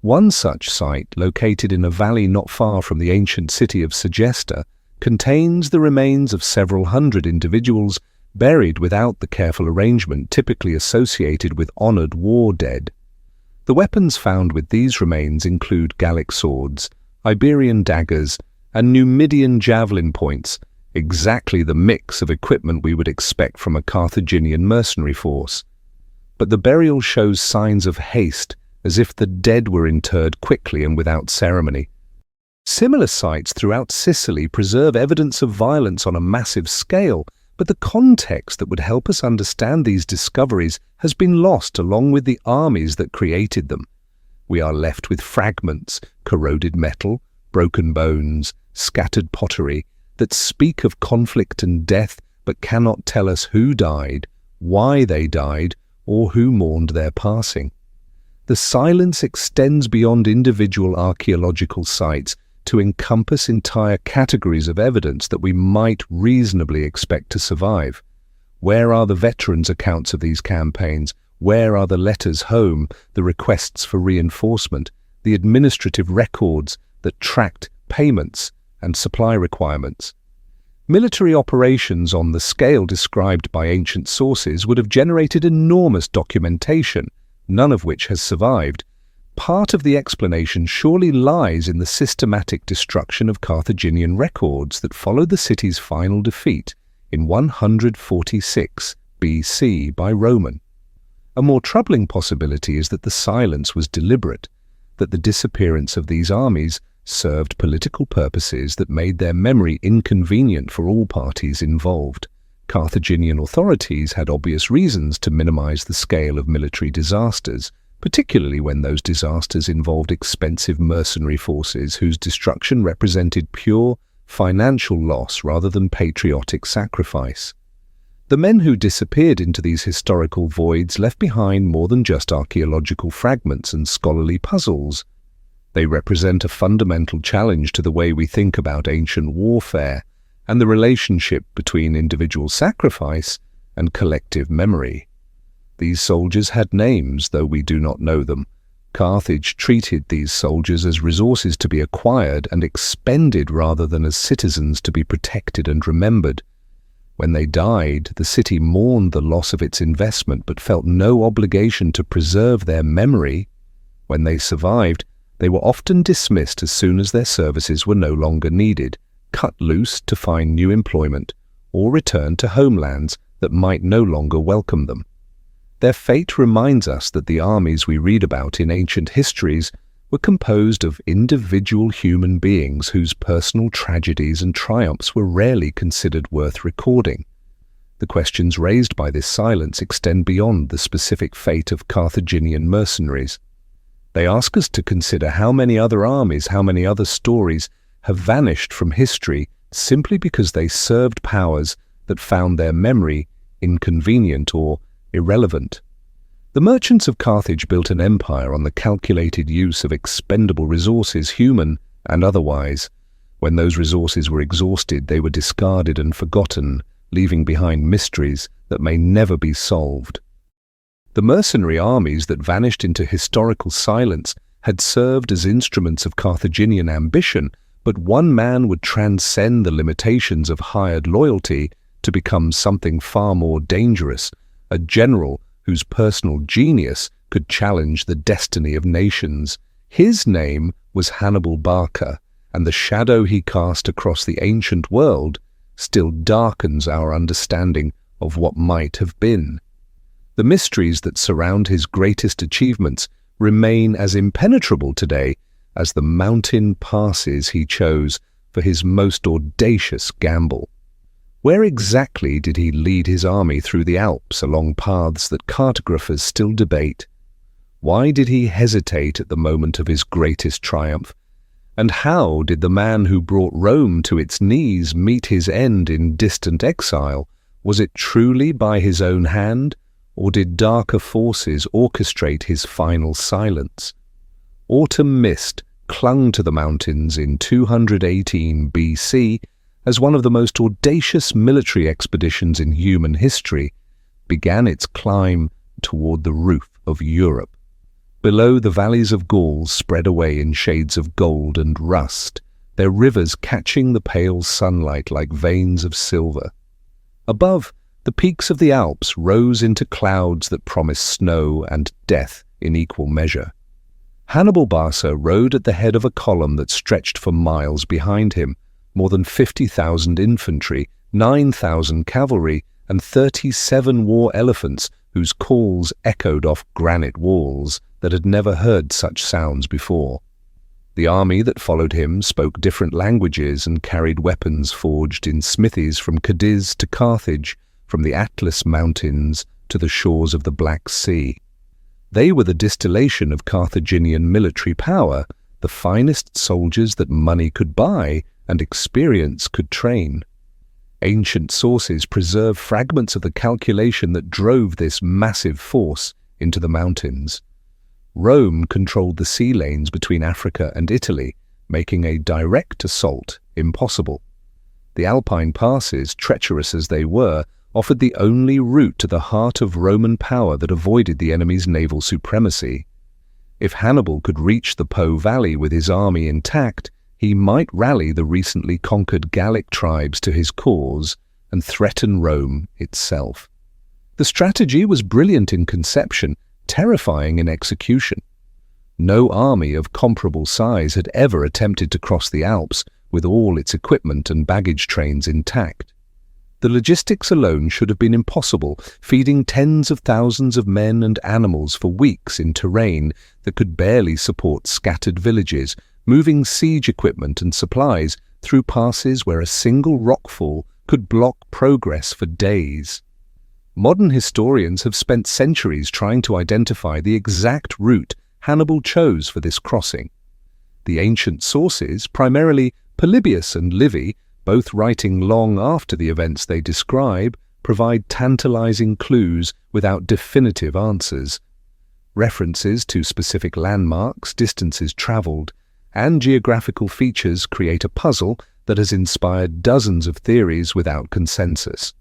One such site, located in a valley not far from the ancient city of Segesta, contains the remains of several hundred individuals buried without the careful arrangement typically associated with honored war dead. The weapons found with these remains include Gallic swords, Iberian daggers, and Numidian javelin points, exactly the mix of equipment we would expect from a Carthaginian mercenary force. But the burial shows signs of haste, as if the dead were interred quickly and without ceremony. Similar sites throughout Sicily preserve evidence of violence on a massive scale, but the context that would help us understand these discoveries has been lost along with the armies that created them. We are left with fragments, corroded metal, broken bones, scattered pottery, that speak of conflict and death but cannot tell us who died, why they died, or who mourned their passing. The silence extends beyond individual archaeological sites to encompass entire categories of evidence that we might reasonably expect to survive. Where are the veterans' accounts of these campaigns? Where are the letters home, the requests for reinforcement, the administrative records, that tracked payments and supply requirements. Military operations on the scale described by ancient sources would have generated enormous documentation, none of which has survived. Part of the explanation surely lies in the systematic destruction of Carthaginian records that followed the city's final defeat in 146 BC by Roman. A more troubling possibility is that the silence was deliberate, that the disappearance of these armies served political purposes that made their memory inconvenient for all parties involved. Carthaginian authorities had obvious reasons to minimize the scale of military disasters, particularly when those disasters involved expensive mercenary forces whose destruction represented pure financial loss rather than patriotic sacrifice. The men who disappeared into these historical voids left behind more than just archaeological fragments and scholarly puzzles. They represent a fundamental challenge to the way we think about ancient warfare and the relationship between individual sacrifice and collective memory. These soldiers had names, though we do not know them. Carthage treated these soldiers as resources to be acquired and expended rather than as citizens to be protected and remembered. When they died, the city mourned the loss of its investment but felt no obligation to preserve their memory. When they survived, they were often dismissed as soon as their services were no longer needed, cut loose to find new employment, or returned to homelands that might no longer welcome them. Their fate reminds us that the armies we read about in ancient histories were composed of individual human beings whose personal tragedies and triumphs were rarely considered worth recording. The questions raised by this silence extend beyond the specific fate of Carthaginian mercenaries. They ask us to consider how many other armies, how many other stories have vanished from history simply because they served powers that found their memory inconvenient or irrelevant. The merchants of Carthage built an empire on the calculated use of expendable resources, human and otherwise. When those resources were exhausted, they were discarded and forgotten, leaving behind mysteries that may never be solved. The mercenary armies that vanished into historical silence had served as instruments of Carthaginian ambition, but one man would transcend the limitations of hired loyalty to become something far more dangerous, a general whose personal genius could challenge the destiny of nations. His name was Hannibal Barca, and the shadow he cast across the ancient world still darkens our understanding of what might have been. The mysteries that surround his greatest achievements remain as impenetrable today as the mountain passes he chose for his most audacious gamble. Where exactly did he lead his army through the Alps along paths that cartographers still debate? Why did he hesitate at the moment of his greatest triumph? And how did the man who brought Rome to its knees meet his end in distant exile? Was it truly by his own hand, or did darker forces orchestrate his final silence? Autumn mist clung to the mountains in 218 BC as one of the most audacious military expeditions in human history began its climb toward the roof of Europe. Below, the valleys of Gaul spread away in shades of gold and rust, their rivers catching the pale sunlight like veins of silver. Above, the peaks of the Alps rose into clouds that promised snow and death in equal measure. Hannibal Byrsa rode at the head of a column that stretched for miles behind him, more than 50,000 infantry, 9,000 cavalry, and 37 war elephants whose calls echoed off granite walls that had never heard such sounds before. The army that followed him spoke different languages and carried weapons forged in smithies from Cadiz to Carthage, from the Atlas Mountains to the shores of the Black Sea. They were the distillation of Carthaginian military power, the finest soldiers that money could buy and experience could train. Ancient sources preserve fragments of the calculation that drove this massive force into the mountains. Rome controlled the sea lanes between Africa and Italy, making a direct assault impossible. The Alpine passes, treacherous as they were, offered the only route to the heart of Roman power that avoided the enemy's naval supremacy. If Hannibal could reach the Po Valley with his army intact, he might rally the recently conquered Gallic tribes to his cause and threaten Rome itself. The strategy was brilliant in conception, terrifying in execution. No army of comparable size had ever attempted to cross the Alps with all its equipment and baggage trains intact. The logistics alone should have been impossible, feeding tens of thousands of men and animals for weeks in terrain that could barely support scattered villages, moving siege equipment and supplies through passes where a single rockfall could block progress for days. Modern historians have spent centuries trying to identify the exact route Hannibal chose for this crossing. The ancient sources, primarily Polybius and Livy, both writing long after the events they describe, provide tantalizing clues without definitive answers. References to specific landmarks, distances traveled, and geographical features create a puzzle that has inspired dozens of theories without consensus.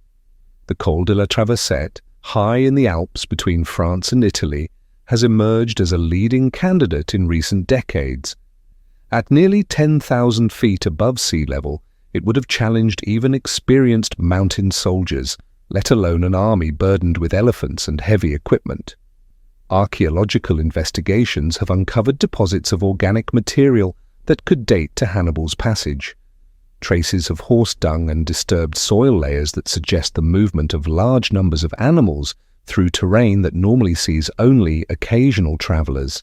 The Col de la Traversette, high in the Alps between France and Italy, has emerged as a leading candidate in recent decades. At nearly 10,000 feet above sea level, it would have challenged even experienced mountain soldiers, let alone an army burdened with elephants and heavy equipment. Archaeological investigations have uncovered deposits of organic material that could date to Hannibal's passage. Traces of horse dung and disturbed soil layers that suggest the movement of large numbers of animals through terrain that normally sees only occasional travelers.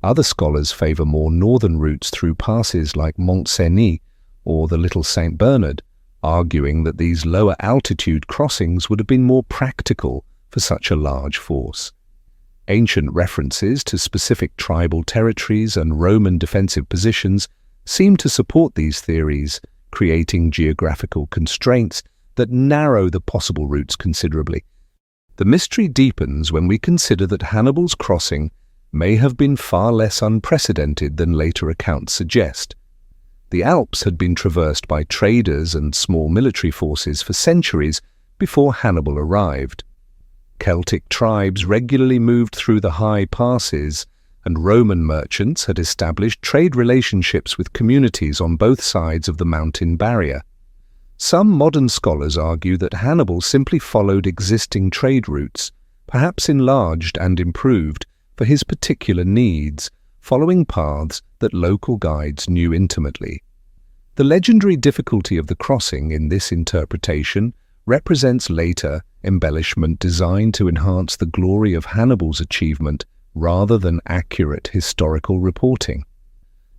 Other scholars favor more northern routes through passes like Mont Cenis or the Little St. Bernard, arguing that these lower altitude crossings would have been more practical for such a large force. Ancient references to specific tribal territories and Roman defensive positions seem to support these theories, creating geographical constraints that narrow the possible routes considerably. The mystery deepens when we consider that Hannibal's crossing may have been far less unprecedented than later accounts suggest. The Alps had been traversed by traders and small military forces for centuries before Hannibal arrived. Celtic tribes regularly moved through the high passes, and Roman merchants had established trade relationships with communities on both sides of the mountain barrier. Some modern scholars argue that Hannibal simply followed existing trade routes, perhaps enlarged and improved for his particular needs, following paths that local guides knew intimately. The legendary difficulty of the crossing in this interpretation represents later embellishment designed to enhance the glory of Hannibal's achievement rather than accurate historical reporting.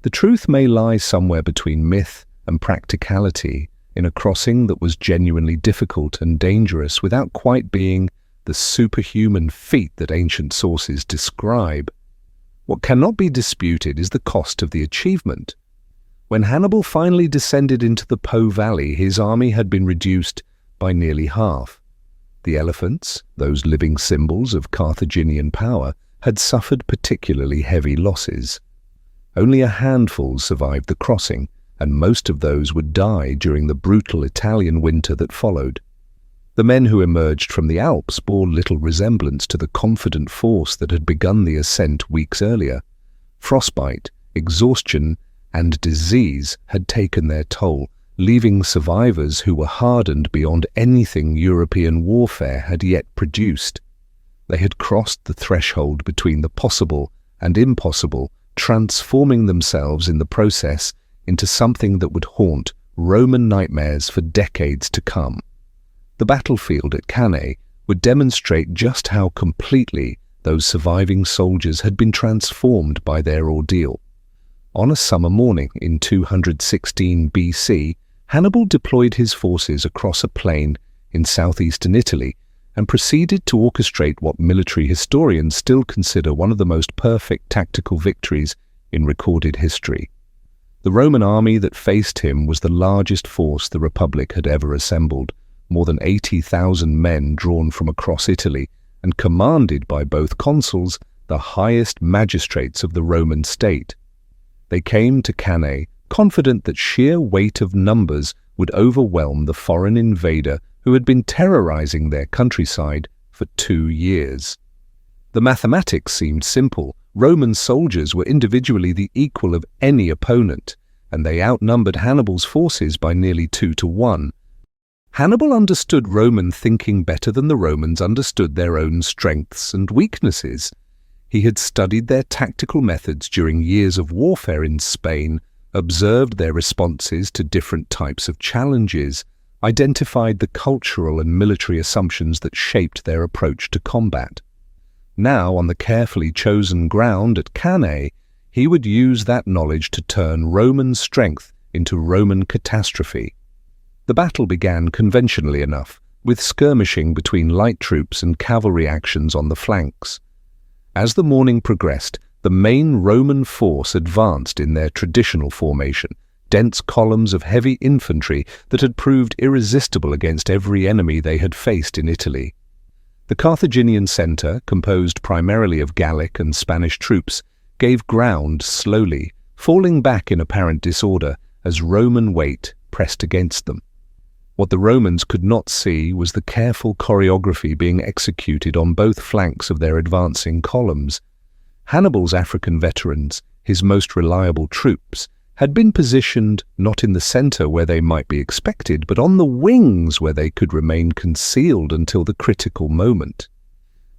The truth may lie somewhere between myth and practicality, in a crossing that was genuinely difficult and dangerous without quite being the superhuman feat that ancient sources describe. What cannot be disputed is the cost of the achievement. When Hannibal finally descended into the Po Valley, his army had been reduced by nearly half. The elephants, those living symbols of Carthaginian power, had suffered particularly heavy losses. Only a handful survived the crossing, and most of those would die during the brutal Italian winter that followed. The men who emerged from the Alps bore little resemblance to the confident force that had begun the ascent weeks earlier. Frostbite, exhaustion, and disease had taken their toll, leaving survivors who were hardened beyond anything European warfare had yet produced. They had crossed the threshold between the possible and impossible, transforming themselves in the process into something that would haunt Roman nightmares for decades to come. The battlefield at Cannae would demonstrate just how completely those surviving soldiers had been transformed by their ordeal. On a summer morning in 216 BC, Hannibal deployed his forces across a plain in southeastern Italy and proceeded to orchestrate what military historians still consider one of the most perfect tactical victories in recorded history. The Roman army that faced him was the largest force the Republic had ever assembled, more than 80,000 men drawn from across Italy and commanded by both consuls, the highest magistrates of the Roman state. They came to Cannae confident that sheer weight of numbers would overwhelm the foreign invader who had been terrorizing their countryside for 2 years. The mathematics seemed simple. Roman soldiers were individually the equal of any opponent, and they outnumbered Hannibal's forces by nearly 2-1. Hannibal understood Roman thinking better than the Romans understood their own strengths and weaknesses. He had studied their tactical methods during years of warfare in Spain, observed their responses to different types of challenges, identified the cultural and military assumptions that shaped their approach to combat. Now, on the carefully chosen ground at Cannae, he would use that knowledge to turn Roman strength into Roman catastrophe. The battle began conventionally enough, with skirmishing between light troops and cavalry actions on the flanks. As the morning progressed, the main Roman force advanced in their traditional formation, dense columns of heavy infantry that had proved irresistible against every enemy they had faced in Italy. The Carthaginian centre, composed primarily of Gallic and Spanish troops, gave ground slowly, falling back in apparent disorder as Roman weight pressed against them. What the Romans could not see was the careful choreography being executed on both flanks of their advancing columns. Hannibal's African veterans, his most reliable troops, had been positioned not in the centre where they might be expected, but on the wings where they could remain concealed until the critical moment.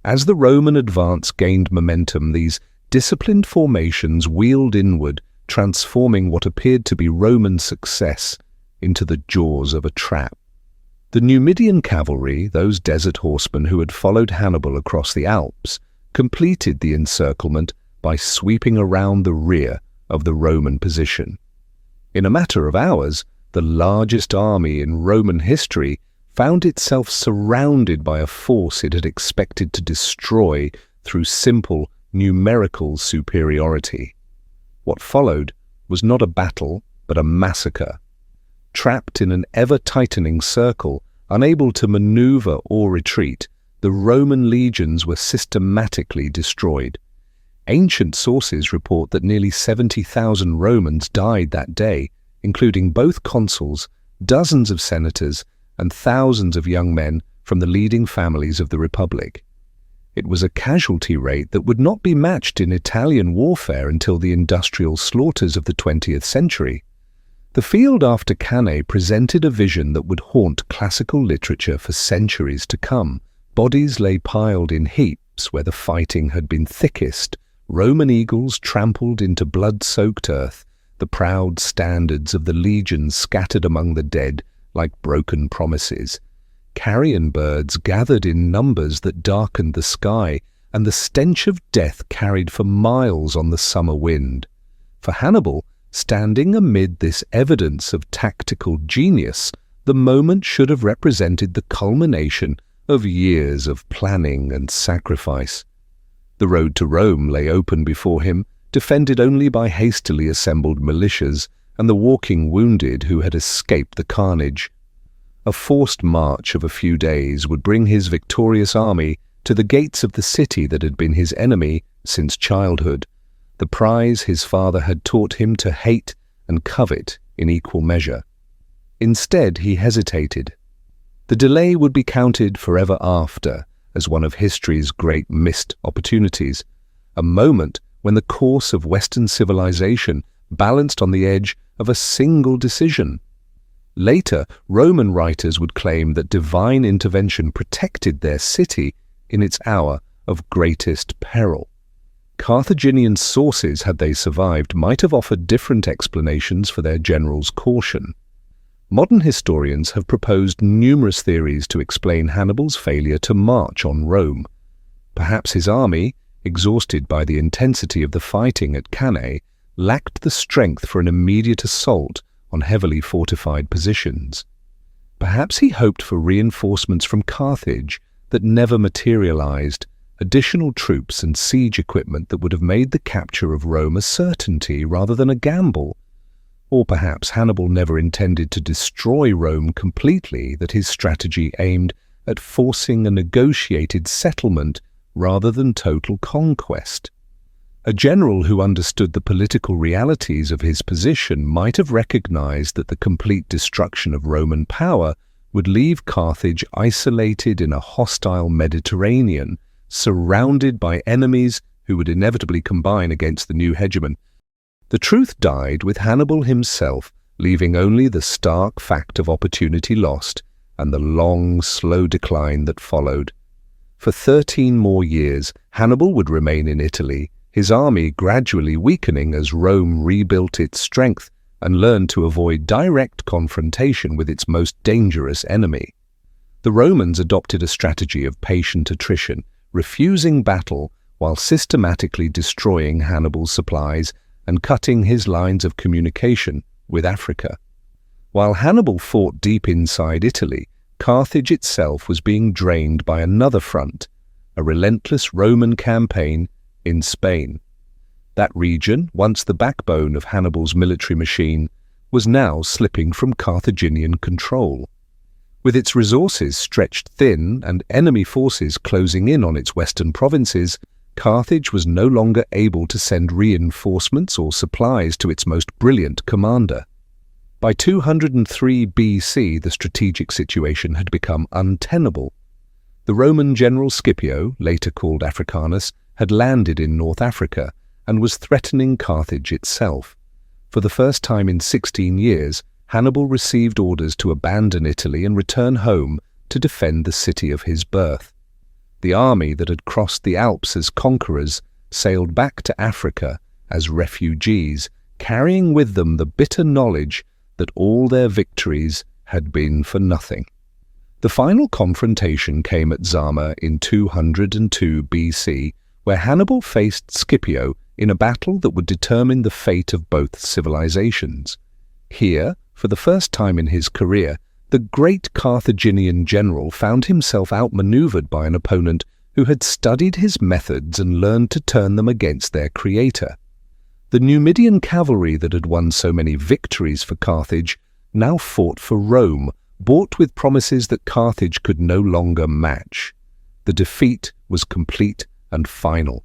As the Roman advance gained momentum, these disciplined formations wheeled inward, transforming what appeared to be Roman success into the jaws of a trap. The Numidian cavalry, those desert horsemen who had followed Hannibal across the Alps, completed the encirclement by sweeping around the rear of the Roman position. In a matter of hours, the largest army in Roman history found itself surrounded by a force it had expected to destroy through simple numerical superiority. What followed was not a battle, but a massacre. Trapped in an ever-tightening circle, unable to maneuver or retreat, the Roman legions were systematically destroyed. Ancient sources report that nearly 70,000 Romans died that day, including both consuls, dozens of senators, and thousands of young men from the leading families of the Republic. It was a casualty rate that would not be matched in Italian warfare until the industrial slaughters of the 20th century. The field after Cannae presented a vision that would haunt classical literature for centuries to come. Bodies lay piled in heaps where the fighting had been thickest, Roman eagles trampled into blood-soaked earth, the proud standards of the legions scattered among the dead like broken promises. Carrion birds gathered in numbers that darkened the sky, and the stench of death carried for miles on the summer wind. For Hannibal, standing amid this evidence of tactical genius, the moment should have represented the culmination of years of planning and sacrifice. The road to Rome lay open before him, defended only by hastily assembled militias and the walking wounded who had escaped the carnage. A forced march of a few days would bring his victorious army to the gates of the city that had been his enemy since childhood, the prize his father had taught him to hate and covet in equal measure. Instead, he hesitated. The delay would be counted forever after as one of history's great missed opportunities, a moment when the course of Western civilization balanced on the edge of a single decision. Later, Roman writers would claim that divine intervention protected their city in its hour of greatest peril. Carthaginian sources, had they survived, might have offered different explanations for their general's caution. Modern historians have proposed numerous theories to explain Hannibal's failure to march on Rome. Perhaps his army, exhausted by the intensity of the fighting at Cannae, lacked the strength for an immediate assault on heavily fortified positions. Perhaps he hoped for reinforcements from Carthage that never materialized, additional troops and siege equipment that would have made the capture of Rome a certainty rather than a gamble. Or perhaps Hannibal never intended to destroy Rome completely, that his strategy aimed at forcing a negotiated settlement rather than total conquest. A general who understood the political realities of his position might have recognized that the complete destruction of Roman power would leave Carthage isolated in a hostile Mediterranean, surrounded by enemies who would inevitably combine against the new hegemon. The truth died with Hannibal himself, leaving only the stark fact of opportunity lost and the long, slow decline that followed. For 13 more years, Hannibal would remain in Italy, his army gradually weakening as Rome rebuilt its strength and learned to avoid direct confrontation with its most dangerous enemy. The Romans adopted a strategy of patient attrition, refusing battle while systematically destroying Hannibal's supplies and cutting his lines of communication with Africa. While Hannibal fought deep inside Italy, Carthage itself was being drained by another front, a relentless Roman campaign in Spain. That region, once the backbone of Hannibal's military machine, was now slipping from Carthaginian control. With its resources stretched thin and enemy forces closing in on its western provinces, Carthage was no longer able to send reinforcements or supplies to its most brilliant commander. By 203 BC, the strategic situation had become untenable. The Roman general Scipio, later called Africanus, had landed in North Africa and was threatening Carthage itself. For the first time in 16 years, Hannibal received orders to abandon Italy and return home to defend the city of his birth. The army that had crossed the Alps as conquerors sailed back to Africa as refugees, carrying with them the bitter knowledge that all their victories had been for nothing. The final confrontation came at Zama in 202 BC, where Hannibal faced Scipio in a battle that would determine the fate of both civilizations. Here, for the first time in his career, the great Carthaginian general found himself outmaneuvered by an opponent who had studied his methods and learned to turn them against their creator. The Numidian cavalry that had won so many victories for Carthage now fought for Rome, bought with promises that Carthage could no longer match. The defeat was complete and final.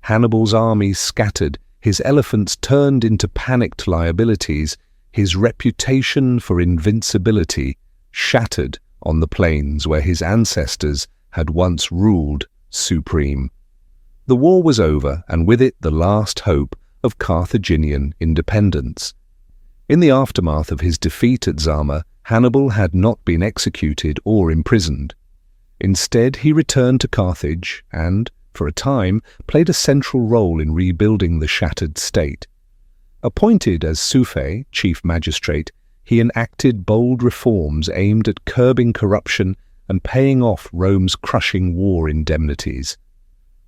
Hannibal's armies scattered, his elephants turned into panicked liabilities, his reputation for invincibility shattered on the plains where his ancestors had once ruled supreme. The war was over, and with it the last hope of Carthaginian independence. In the aftermath of his defeat at Zama, Hannibal had not been executed or imprisoned. Instead, he returned to Carthage and, for a time, played a central role in rebuilding the shattered state. Appointed as Sufe, chief magistrate, he enacted bold reforms aimed at curbing corruption and paying off Rome's crushing war indemnities.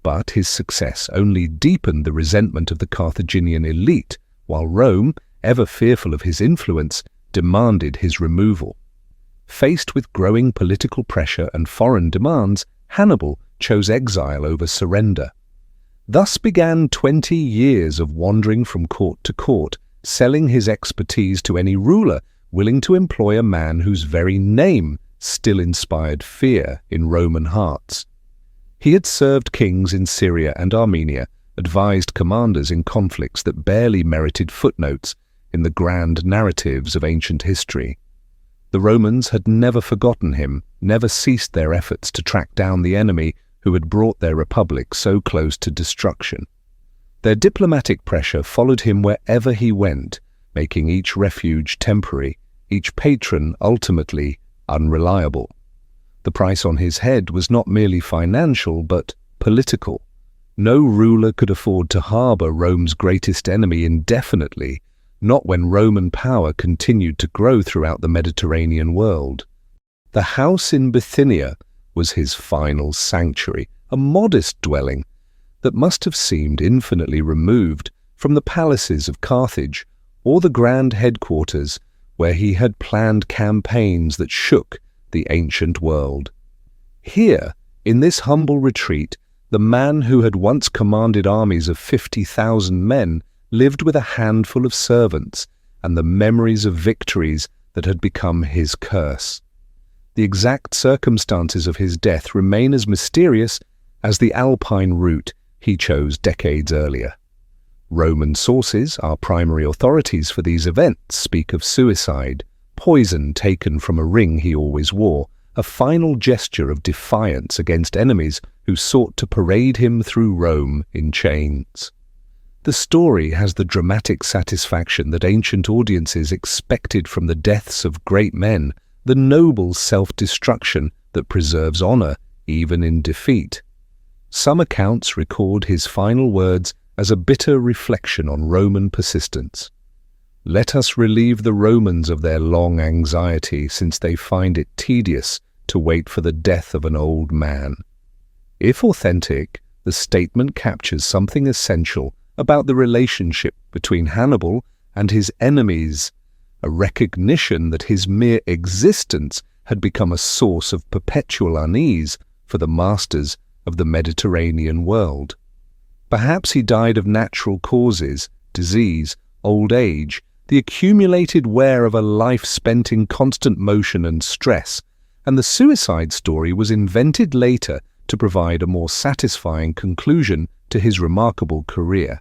But his success only deepened the resentment of the Carthaginian elite, while Rome, ever fearful of his influence, demanded his removal. Faced with growing political pressure and foreign demands, Hannibal chose exile over surrender. Thus began 20 years of wandering from court to court, selling his expertise to any ruler willing to employ a man whose very name still inspired fear in Roman hearts. He had served kings in Syria and Armenia, advised commanders in conflicts that barely merited footnotes in the grand narratives of ancient history. The Romans had never forgotten him, never ceased their efforts to track down the enemy who had brought their republic so close to destruction. Their diplomatic pressure followed him wherever he went, making each refuge temporary, each patron ultimately unreliable. The price on his head was not merely financial, but political. No ruler could afford to harbor Rome's greatest enemy indefinitely, not when Roman power continued to grow throughout the Mediterranean world. The house in Bithynia was his final sanctuary, a modest dwelling that must have seemed infinitely removed from the palaces of Carthage or the grand headquarters where he had planned campaigns that shook the ancient world. Here, in this humble retreat, the man who had once commanded armies of 50,000 men lived with a handful of servants and the memories of victories that had become his curse. The exact circumstances of his death remain as mysterious as the Alpine route he chose decades earlier. Roman sources, our primary authorities for these events, speak of suicide, poison taken from a ring he always wore, a final gesture of defiance against enemies who sought to parade him through Rome in chains. The story has the dramatic satisfaction that ancient audiences expected from the deaths of great men, the noble self-destruction that preserves honor even in defeat. Some accounts record his final words as a bitter reflection on Roman persistence. "Let us relieve the Romans of their long anxiety, since they find it tedious to wait for the death of an old man." If authentic, the statement captures something essential about the relationship between Hannibal and his enemies, a recognition that his mere existence had become a source of perpetual unease for the masters of the Mediterranean world. Perhaps he died of natural causes, disease, old age, the accumulated wear of a life spent in constant motion and stress, and the suicide story was invented later to provide a more satisfying conclusion to his remarkable career.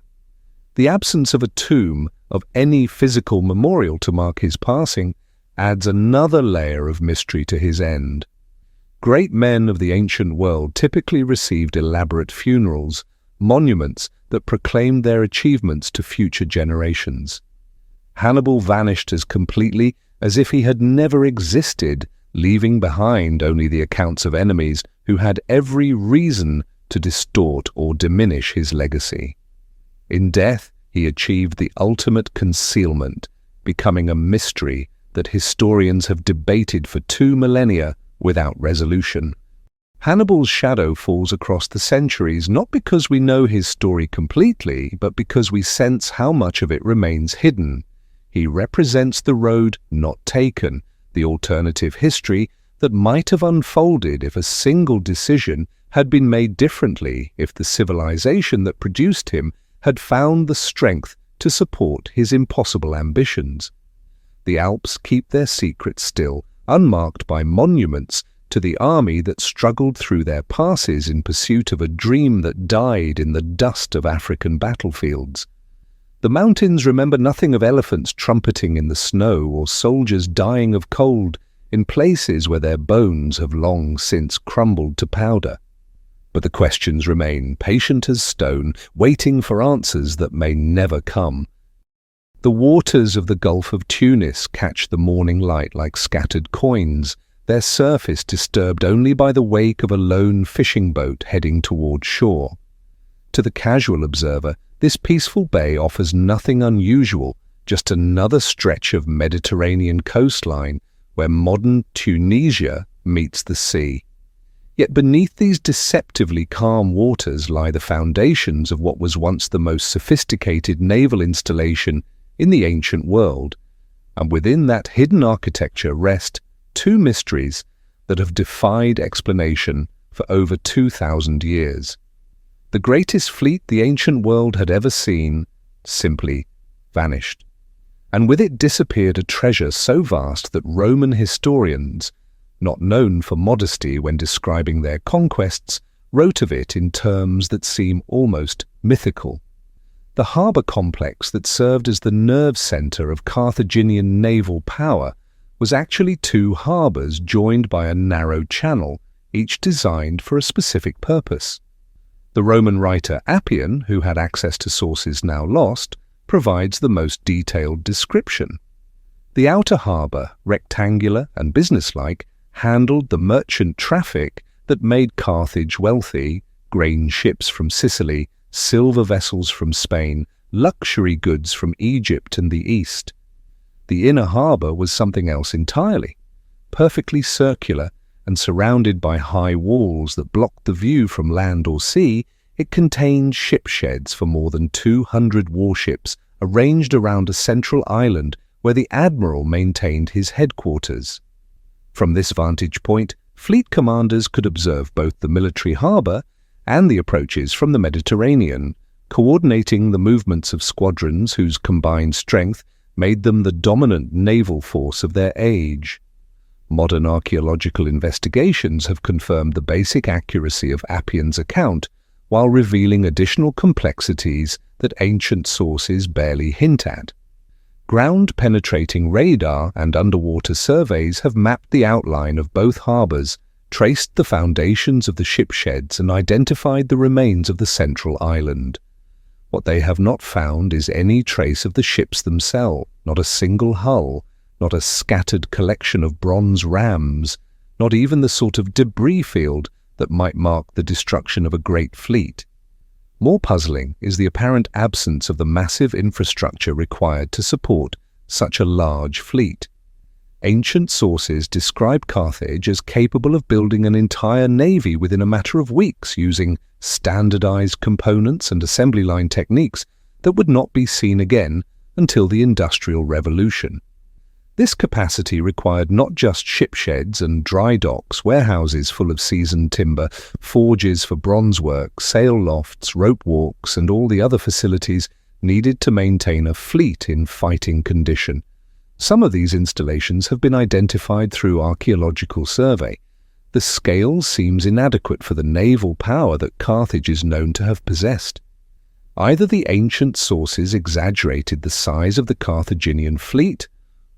The absence of a tomb, of any physical memorial to mark his passing, adds another layer of mystery to his end. Great men of the ancient world typically received elaborate funerals, monuments that proclaimed their achievements to future generations. Hannibal vanished as completely as if he had never existed, leaving behind only the accounts of enemies who had every reason to distort or diminish his legacy. In death, he achieved the ultimate concealment, becoming a mystery that historians have debated for 2 millennia without resolution. Hannibal's shadow falls across the centuries not because we know his story completely, but because we sense how much of it remains hidden. He represents the road not taken, the alternative history that might have unfolded if a single decision had been made differently, if the civilization that produced him had found the strength to support his impossible ambitions. The Alps keep their secrets still, unmarked by monuments to the army that struggled through their passes in pursuit of a dream that died in the dust of African battlefields. The mountains remember nothing of elephants trumpeting in the snow or soldiers dying of cold in places where their bones have long since crumbled to powder. But the questions remain, patient as stone, waiting for answers that may never come. The waters of the Gulf of Tunis catch the morning light like scattered coins, their surface disturbed only by the wake of a lone fishing boat heading toward shore. To the casual observer, this peaceful bay offers nothing unusual, just another stretch of Mediterranean coastline where modern Tunisia meets the sea. Yet beneath these deceptively calm waters lie the foundations of what was once the most sophisticated naval installation in the ancient world, and within that hidden architecture rest 2 mysteries that have defied explanation for over 2,000 years. The greatest fleet the ancient world had ever seen simply vanished, and with it disappeared a treasure so vast that Roman historians, not known for modesty when describing their conquests, wrote of it in terms that seem almost mythical. The harbour complex that served as the nerve centre of Carthaginian naval power was actually 2 harbours joined by a narrow channel, each designed for a specific purpose. The Roman writer Appian, who had access to sources now lost, provides the most detailed description. The outer harbour, rectangular and businesslike, handled the merchant traffic that made Carthage wealthy: grain ships from Sicily, silver vessels from Spain, luxury goods from Egypt and the East. The inner harbour was something else entirely. Perfectly circular and surrounded by high walls that blocked the view from land or sea, it contained ship sheds for more than 200 warships arranged around a central island where the admiral maintained his headquarters. From this vantage point, fleet commanders could observe both the military harbour and the approaches from the Mediterranean, coordinating the movements of squadrons whose combined strength made them the dominant naval force of their age. Modern archaeological investigations have confirmed the basic accuracy of Appian's account, while revealing additional complexities that ancient sources barely hint at. Ground-penetrating radar and underwater surveys have mapped the outline of both harbours, traced the foundations of the ship sheds and identified the remains of the central island. What they have not found is any trace of the ships themselves, not a single hull, not a scattered collection of bronze rams, not even the sort of debris field that might mark the destruction of a great fleet. More puzzling is the apparent absence of the massive infrastructure required to support such a large fleet. Ancient sources describe Carthage as capable of building an entire navy within a matter of weeks using standardized components and assembly line techniques that would not be seen again until the Industrial Revolution. This capacity required not just ship sheds and dry docks, warehouses full of seasoned timber, forges for bronze work, sail lofts, rope walks, and all the other facilities needed to maintain a fleet in fighting condition. Some of these installations have been identified through archaeological survey. The scale seems inadequate for the naval power that Carthage is known to have possessed. Either the ancient sources exaggerated the size of the Carthaginian fleet,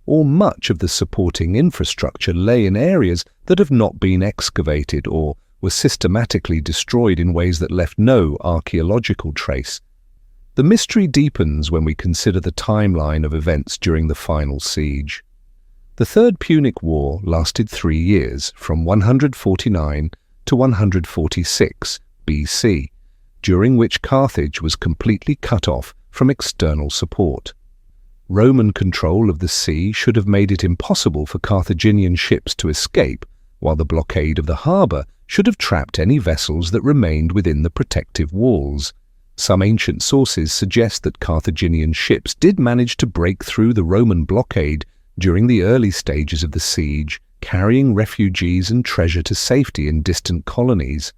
or much of the supporting infrastructure lay in areas that have not been excavated or were systematically destroyed in ways that left no archaeological trace. The mystery deepens when we consider the timeline of events during the final siege. The Third Punic War lasted 3 years, from 149 to 146 BC, during which Carthage was completely cut off from external support. Roman control of the sea should have made it impossible for Carthaginian ships to escape, while the blockade of the harbour should have trapped any vessels that remained within the protective walls. Some ancient sources suggest that Carthaginian ships did manage to break through the Roman blockade during the early stages of the siege, carrying refugees and treasure to safety in distant colonies.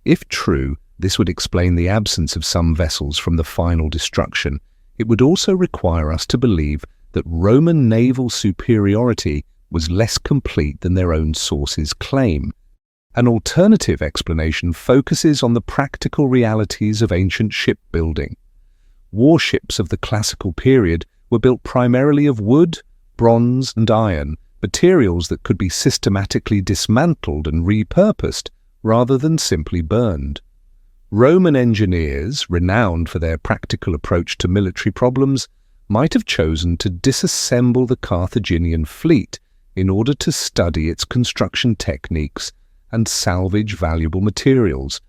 If true, this would explain the absence of some vessels from the final destruction. It would also require us to believe that Roman naval superiority was less complete than their own sources claim. An alternative explanation focuses on the practical realities of ancient shipbuilding. Warships of the classical period were built primarily of wood, bronze, and iron, materials that could be systematically dismantled and repurposed rather than simply burned. Roman engineers, renowned for their practical approach to military problems, might have chosen to disassemble the Carthaginian fleet in order to study its construction techniques and salvage valuable materials.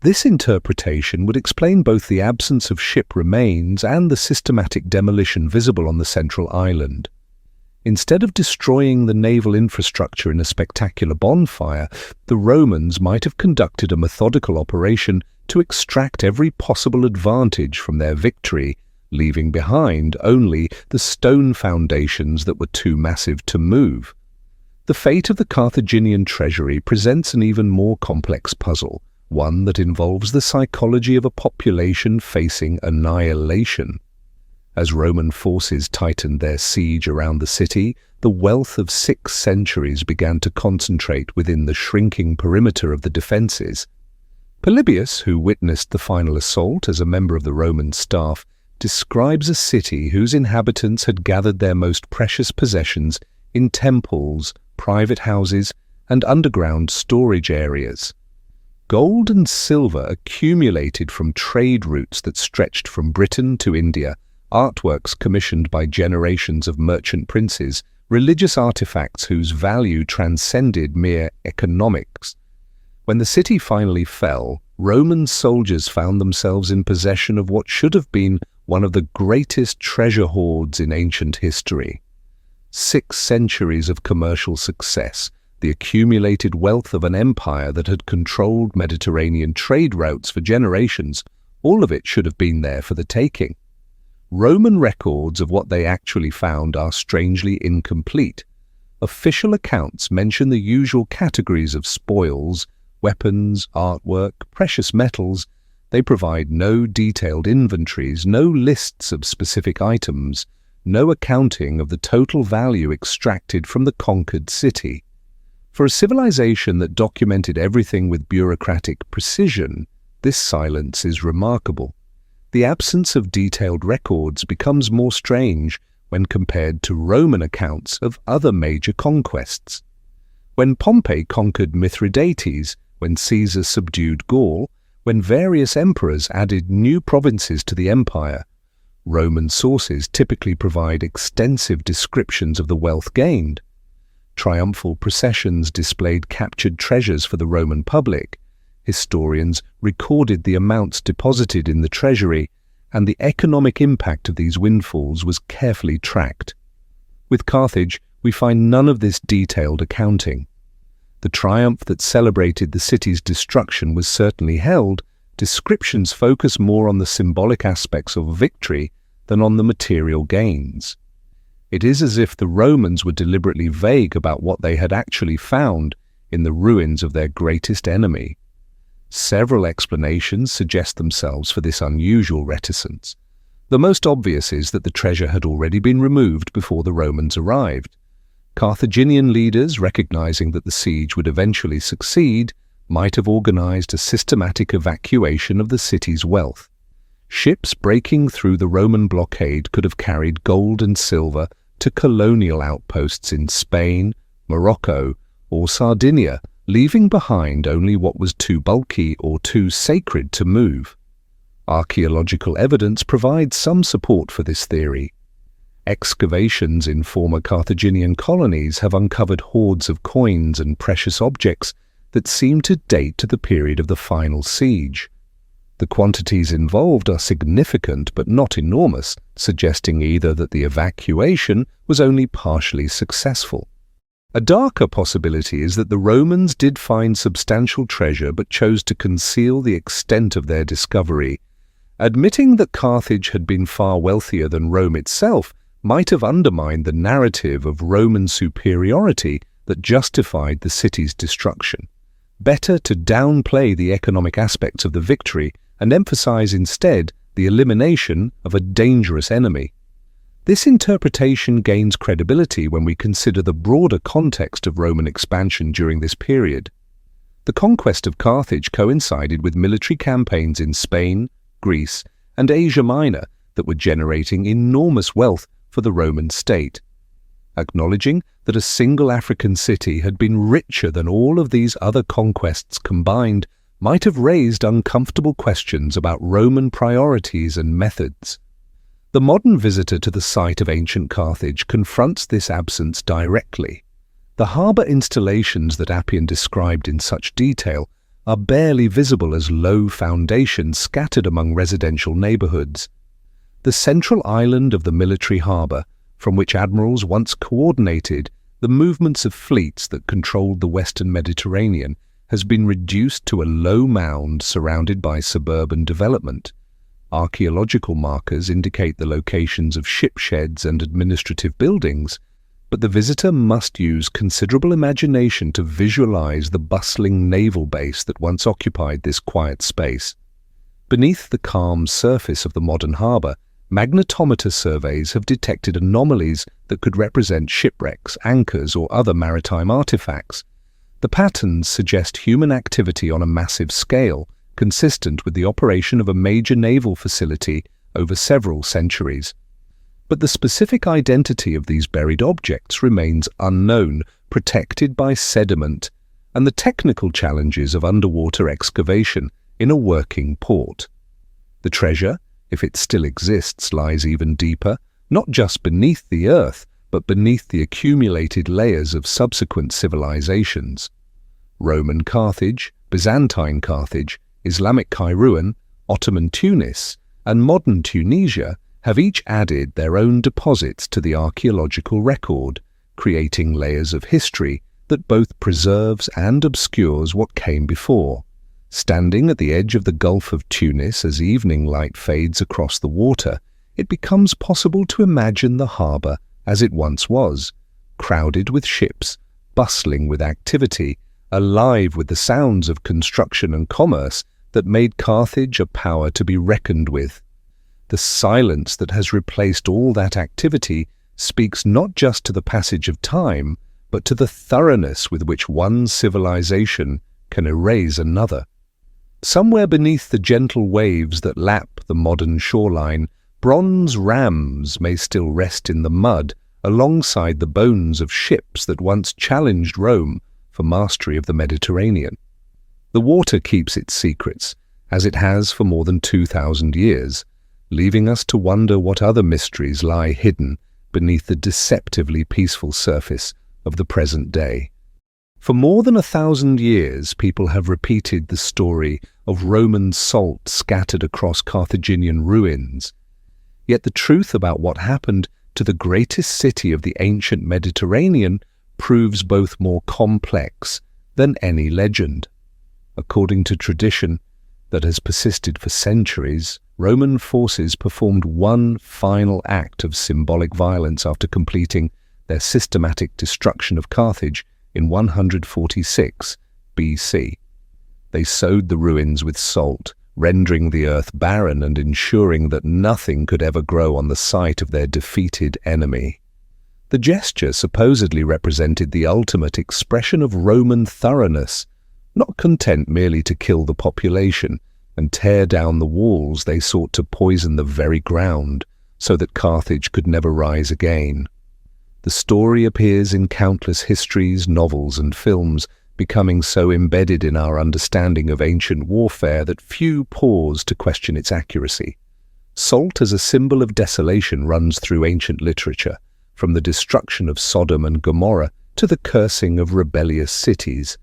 This interpretation would explain both the absence of ship remains and the systematic demolition visible on the central island. Instead of destroying the naval infrastructure in a spectacular bonfire, the Romans might have conducted a methodical operation to extract every possible advantage from their victory, leaving behind only the stone foundations that were too massive to move. The fate of the Carthaginian treasury presents an even more complex puzzle, one that involves the psychology of a population facing annihilation. As Roman forces tightened their siege around the city, the wealth of 6 centuries began to concentrate within the shrinking perimeter of the defences. Polybius, who witnessed the final assault as a member of the Roman staff, describes a city whose inhabitants had gathered their most precious possessions in temples, private houses, and underground storage areas. Gold and silver accumulated from trade routes that stretched from Britain to India, artworks commissioned by generations of merchant princes, religious artifacts whose value transcended mere economics. When the city finally fell, Roman soldiers found themselves in possession of what should have been one of the greatest treasure hoards in ancient history. 6 centuries of commercial success, the accumulated wealth of an empire that had controlled Mediterranean trade routes for generations, all of it should have been there for the taking. Roman records of what they actually found are strangely incomplete. Official accounts mention the usual categories of spoils, weapons, artwork, precious metals. They provide no detailed inventories, no lists of specific items, no accounting of the total value extracted from the conquered city. For a civilization that documented everything with bureaucratic precision, this silence is remarkable. The absence of detailed records becomes more strange when compared to Roman accounts of other major conquests. When Pompey conquered Mithridates, when Caesar subdued Gaul, when various emperors added new provinces to the empire, Roman sources typically provide extensive descriptions of the wealth gained. Triumphal processions displayed captured treasures for the Roman public. Historians recorded the amounts deposited in the treasury, and the economic impact of these windfalls was carefully tracked. With Carthage, we find none of this detailed accounting. The triumph that celebrated the city's destruction was certainly held. Descriptions focus more on the symbolic aspects of victory than on the material gains. It is as if the Romans were deliberately vague about what they had actually found in the ruins of their greatest enemy. Several explanations suggest themselves for this unusual reticence. The most obvious is that the treasure had already been removed before the Romans arrived. Carthaginian leaders, recognizing that the siege would eventually succeed, might have organized a systematic evacuation of the city's wealth. Ships breaking through the Roman blockade could have carried gold and silver to colonial outposts in Spain, Morocco, or Sardinia, leaving behind only what was too bulky or too sacred to move. Archaeological evidence provides some support for this theory. Excavations in former Carthaginian colonies have uncovered hoards of coins and precious objects that seem to date to the period of the final siege. The quantities involved are significant but not enormous, suggesting either that the evacuation was only partially successful. A darker possibility is that the Romans did find substantial treasure but chose to conceal the extent of their discovery. Admitting that Carthage had been far wealthier than Rome itself might have undermined the narrative of Roman superiority that justified the city's destruction. Better to downplay the economic aspects of the victory and emphasize instead the elimination of a dangerous enemy. This interpretation gains credibility when we consider the broader context of Roman expansion during this period. The conquest of Carthage coincided with military campaigns in Spain, Greece, and Asia Minor that were generating enormous wealth for the Roman state. Acknowledging that a single African city had been richer than all of these other conquests combined might have raised uncomfortable questions about Roman priorities and methods. The modern visitor to the site of ancient Carthage confronts this absence directly. The harbour installations that Appian described in such detail are barely visible as low foundations scattered among residential neighbourhoods. The central island of the military harbour, from which admirals once coordinated the movements of fleets that controlled the western Mediterranean, has been reduced to a low mound surrounded by suburban development. Archaeological markers indicate the locations of ship sheds and administrative buildings, but the visitor must use considerable imagination to visualize the bustling naval base that once occupied this quiet space. Beneath the calm surface of the modern harbour, magnetometer surveys have detected anomalies that could represent shipwrecks, anchors, or other maritime artifacts. The patterns suggest human activity on a massive scale, consistent with the operation of a major naval facility over several centuries. But the specific identity of these buried objects remains unknown, protected by sediment, and the technical challenges of underwater excavation in a working port. The treasure, if it still exists, lies even deeper, not just beneath the earth, but beneath the accumulated layers of subsequent civilizations. Roman Carthage, Byzantine Carthage, Islamic Kairouan, Ottoman Tunis, and modern Tunisia have each added their own deposits to the archaeological record, creating layers of history that both preserves and obscures what came before. Standing at the edge of the Gulf of Tunis as evening light fades across the water, it becomes possible to imagine the harbour as it once was, crowded with ships, bustling with activity, alive with the sounds of construction and commerce that made Carthage a power to be reckoned with. The silence that has replaced all that activity speaks not just to the passage of time, but to the thoroughness with which one civilization can erase another. Somewhere beneath the gentle waves that lap the modern shoreline, bronze rams may still rest in the mud alongside the bones of ships that once challenged Rome for mastery of the Mediterranean. The water keeps its secrets, as it has for more than 2,000 years, leaving us to wonder what other mysteries lie hidden beneath the deceptively peaceful surface of the present day. For more than 1,000 years, people have repeated the story of Roman salt scattered across Carthaginian ruins. Yet the truth about what happened to the greatest city of the ancient Mediterranean proves both more complex than any legend. According to tradition that has persisted for centuries, Roman forces performed one final act of symbolic violence after completing their systematic destruction of Carthage in 146 BC. They sowed the ruins with salt, rendering the earth barren and ensuring that nothing could ever grow on the site of their defeated enemy. The gesture supposedly represented the ultimate expression of Roman thoroughness, not content merely to kill the population and tear down the walls. They sought to poison the very ground so that Carthage could never rise again. The story appears in countless histories, novels, and films, becoming so embedded in our understanding of ancient warfare that few pause to question its accuracy. Salt as a symbol of desolation runs through ancient literature, from the destruction of Sodom and Gomorrah to the cursing of rebellious cities.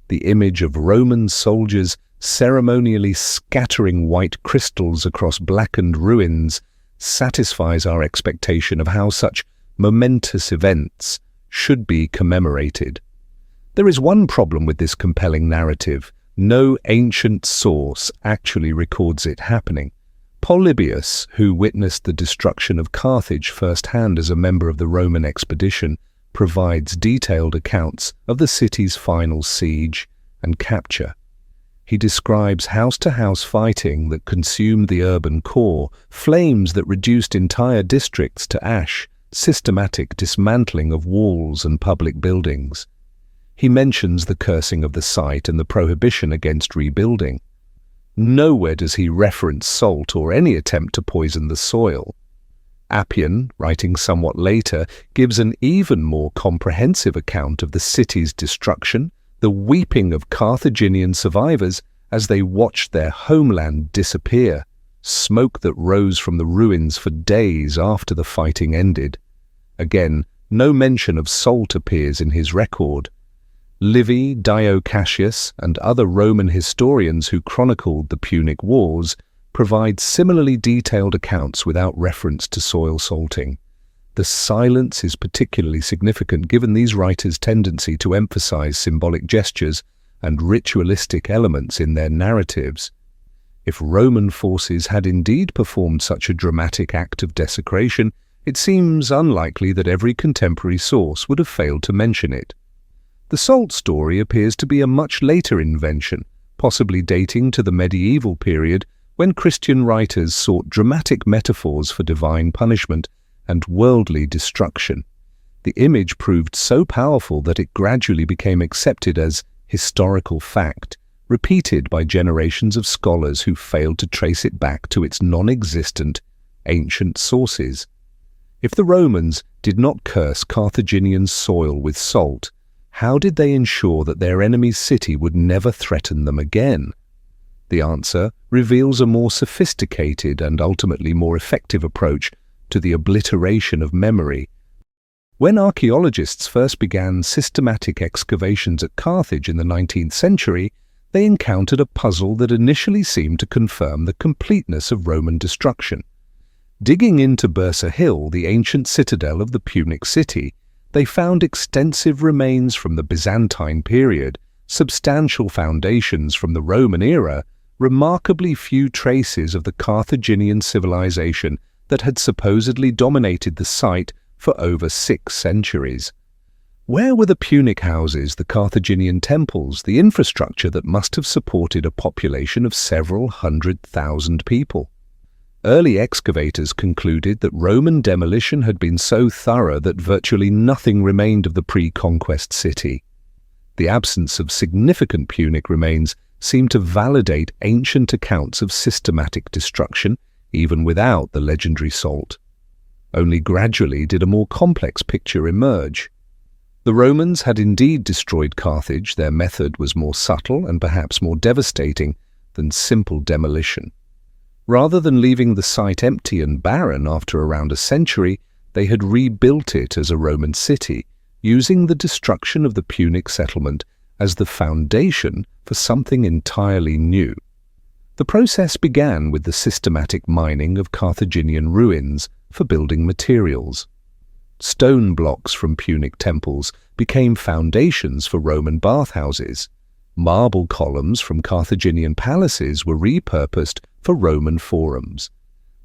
The image of Roman soldiers ceremonially scattering white crystals across blackened ruins satisfies our expectation of how such momentous events should be commemorated. There is one problem with this compelling narrative. No ancient source actually records it happening. Polybius, who witnessed the destruction of Carthage firsthand as a member of the Roman expedition, provides detailed accounts of the city's final siege and capture. He describes house-to-house fighting that consumed the urban core, flames that reduced entire districts to ash, systematic dismantling of walls and public buildings. He mentions the cursing of the site and the prohibition against rebuilding. Nowhere does he reference salt or any attempt to poison the soil. Appian, writing somewhat later, gives an even more comprehensive account of the city's destruction, the weeping of Carthaginian survivors as they watched their homeland disappear, smoke that rose from the ruins for days after the fighting ended. Again, no mention of salt appears in his record. Livy, Dio Cassius, and other Roman historians who chronicled the Punic Wars provide similarly detailed accounts without reference to soil salting. The silence is particularly significant given these writers' tendency to emphasize symbolic gestures and ritualistic elements in their narratives. If Roman forces had indeed performed such a dramatic act of desecration, it seems unlikely that every contemporary source would have failed to mention it. The salt story appears to be a much later invention, possibly dating to the medieval period when Christian writers sought dramatic metaphors for divine punishment and worldly destruction. The image proved so powerful that it gradually became accepted as historical fact, repeated by generations of scholars who failed to trace it back to its non-existent ancient sources. If the Romans did not curse Carthaginian soil with salt, how did they ensure that their enemy's city would never threaten them again? The answer reveals a more sophisticated and ultimately more effective approach to the obliteration of memory. When archaeologists first began systematic excavations at Carthage in the 19th century, they encountered a puzzle that initially seemed to confirm the completeness of Roman destruction. Digging into Byrsa Hill, the ancient citadel of the Punic city, they found extensive remains from the Byzantine period, substantial foundations from the Roman era, remarkably few traces of the Carthaginian civilization that had supposedly dominated the site for over 6 centuries. Where were the Punic houses, the Carthaginian temples, the infrastructure that must have supported a population of several 100,000 people? Early excavators concluded that Roman demolition had been so thorough that virtually nothing remained of the pre-conquest city. The absence of significant Punic remains seemed to validate ancient accounts of systematic destruction, even without the legendary salt. Only gradually did a more complex picture emerge. The Romans had indeed destroyed Carthage. Their method was more subtle and perhaps more devastating than simple demolition. Rather than leaving the site empty and barren after around a century, they had rebuilt it as a Roman city, using the destruction of the Punic settlement as the foundation for something entirely new. The process began with the systematic mining of Carthaginian ruins for building materials. Stone blocks from Punic temples became foundations for Roman bathhouses. Marble columns from Carthaginian palaces were repurposed for Roman forums.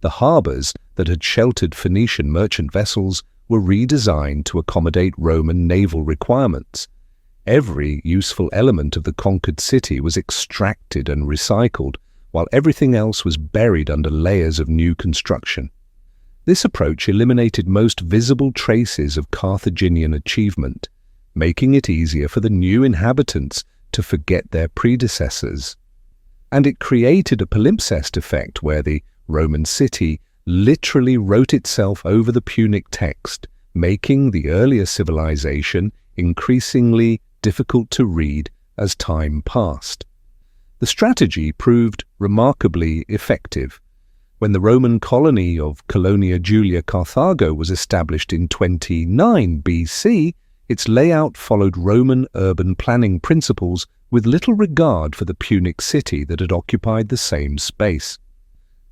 The harbours that had sheltered Phoenician merchant vessels were redesigned to accommodate Roman naval requirements. Every useful element of the conquered city was extracted and recycled, while everything else was buried under layers of new construction. This approach eliminated most visible traces of Carthaginian achievement, making it easier for the new inhabitants to forget their predecessors. And it created a palimpsest effect where the Roman city literally wrote itself over the Punic text, making the earlier civilization increasingly difficult to read as time passed. The strategy proved remarkably effective. When the Roman colony of Colonia Julia Carthago was established in 29 BC, its layout followed Roman urban planning principles with little regard for the Punic city that had occupied the same space.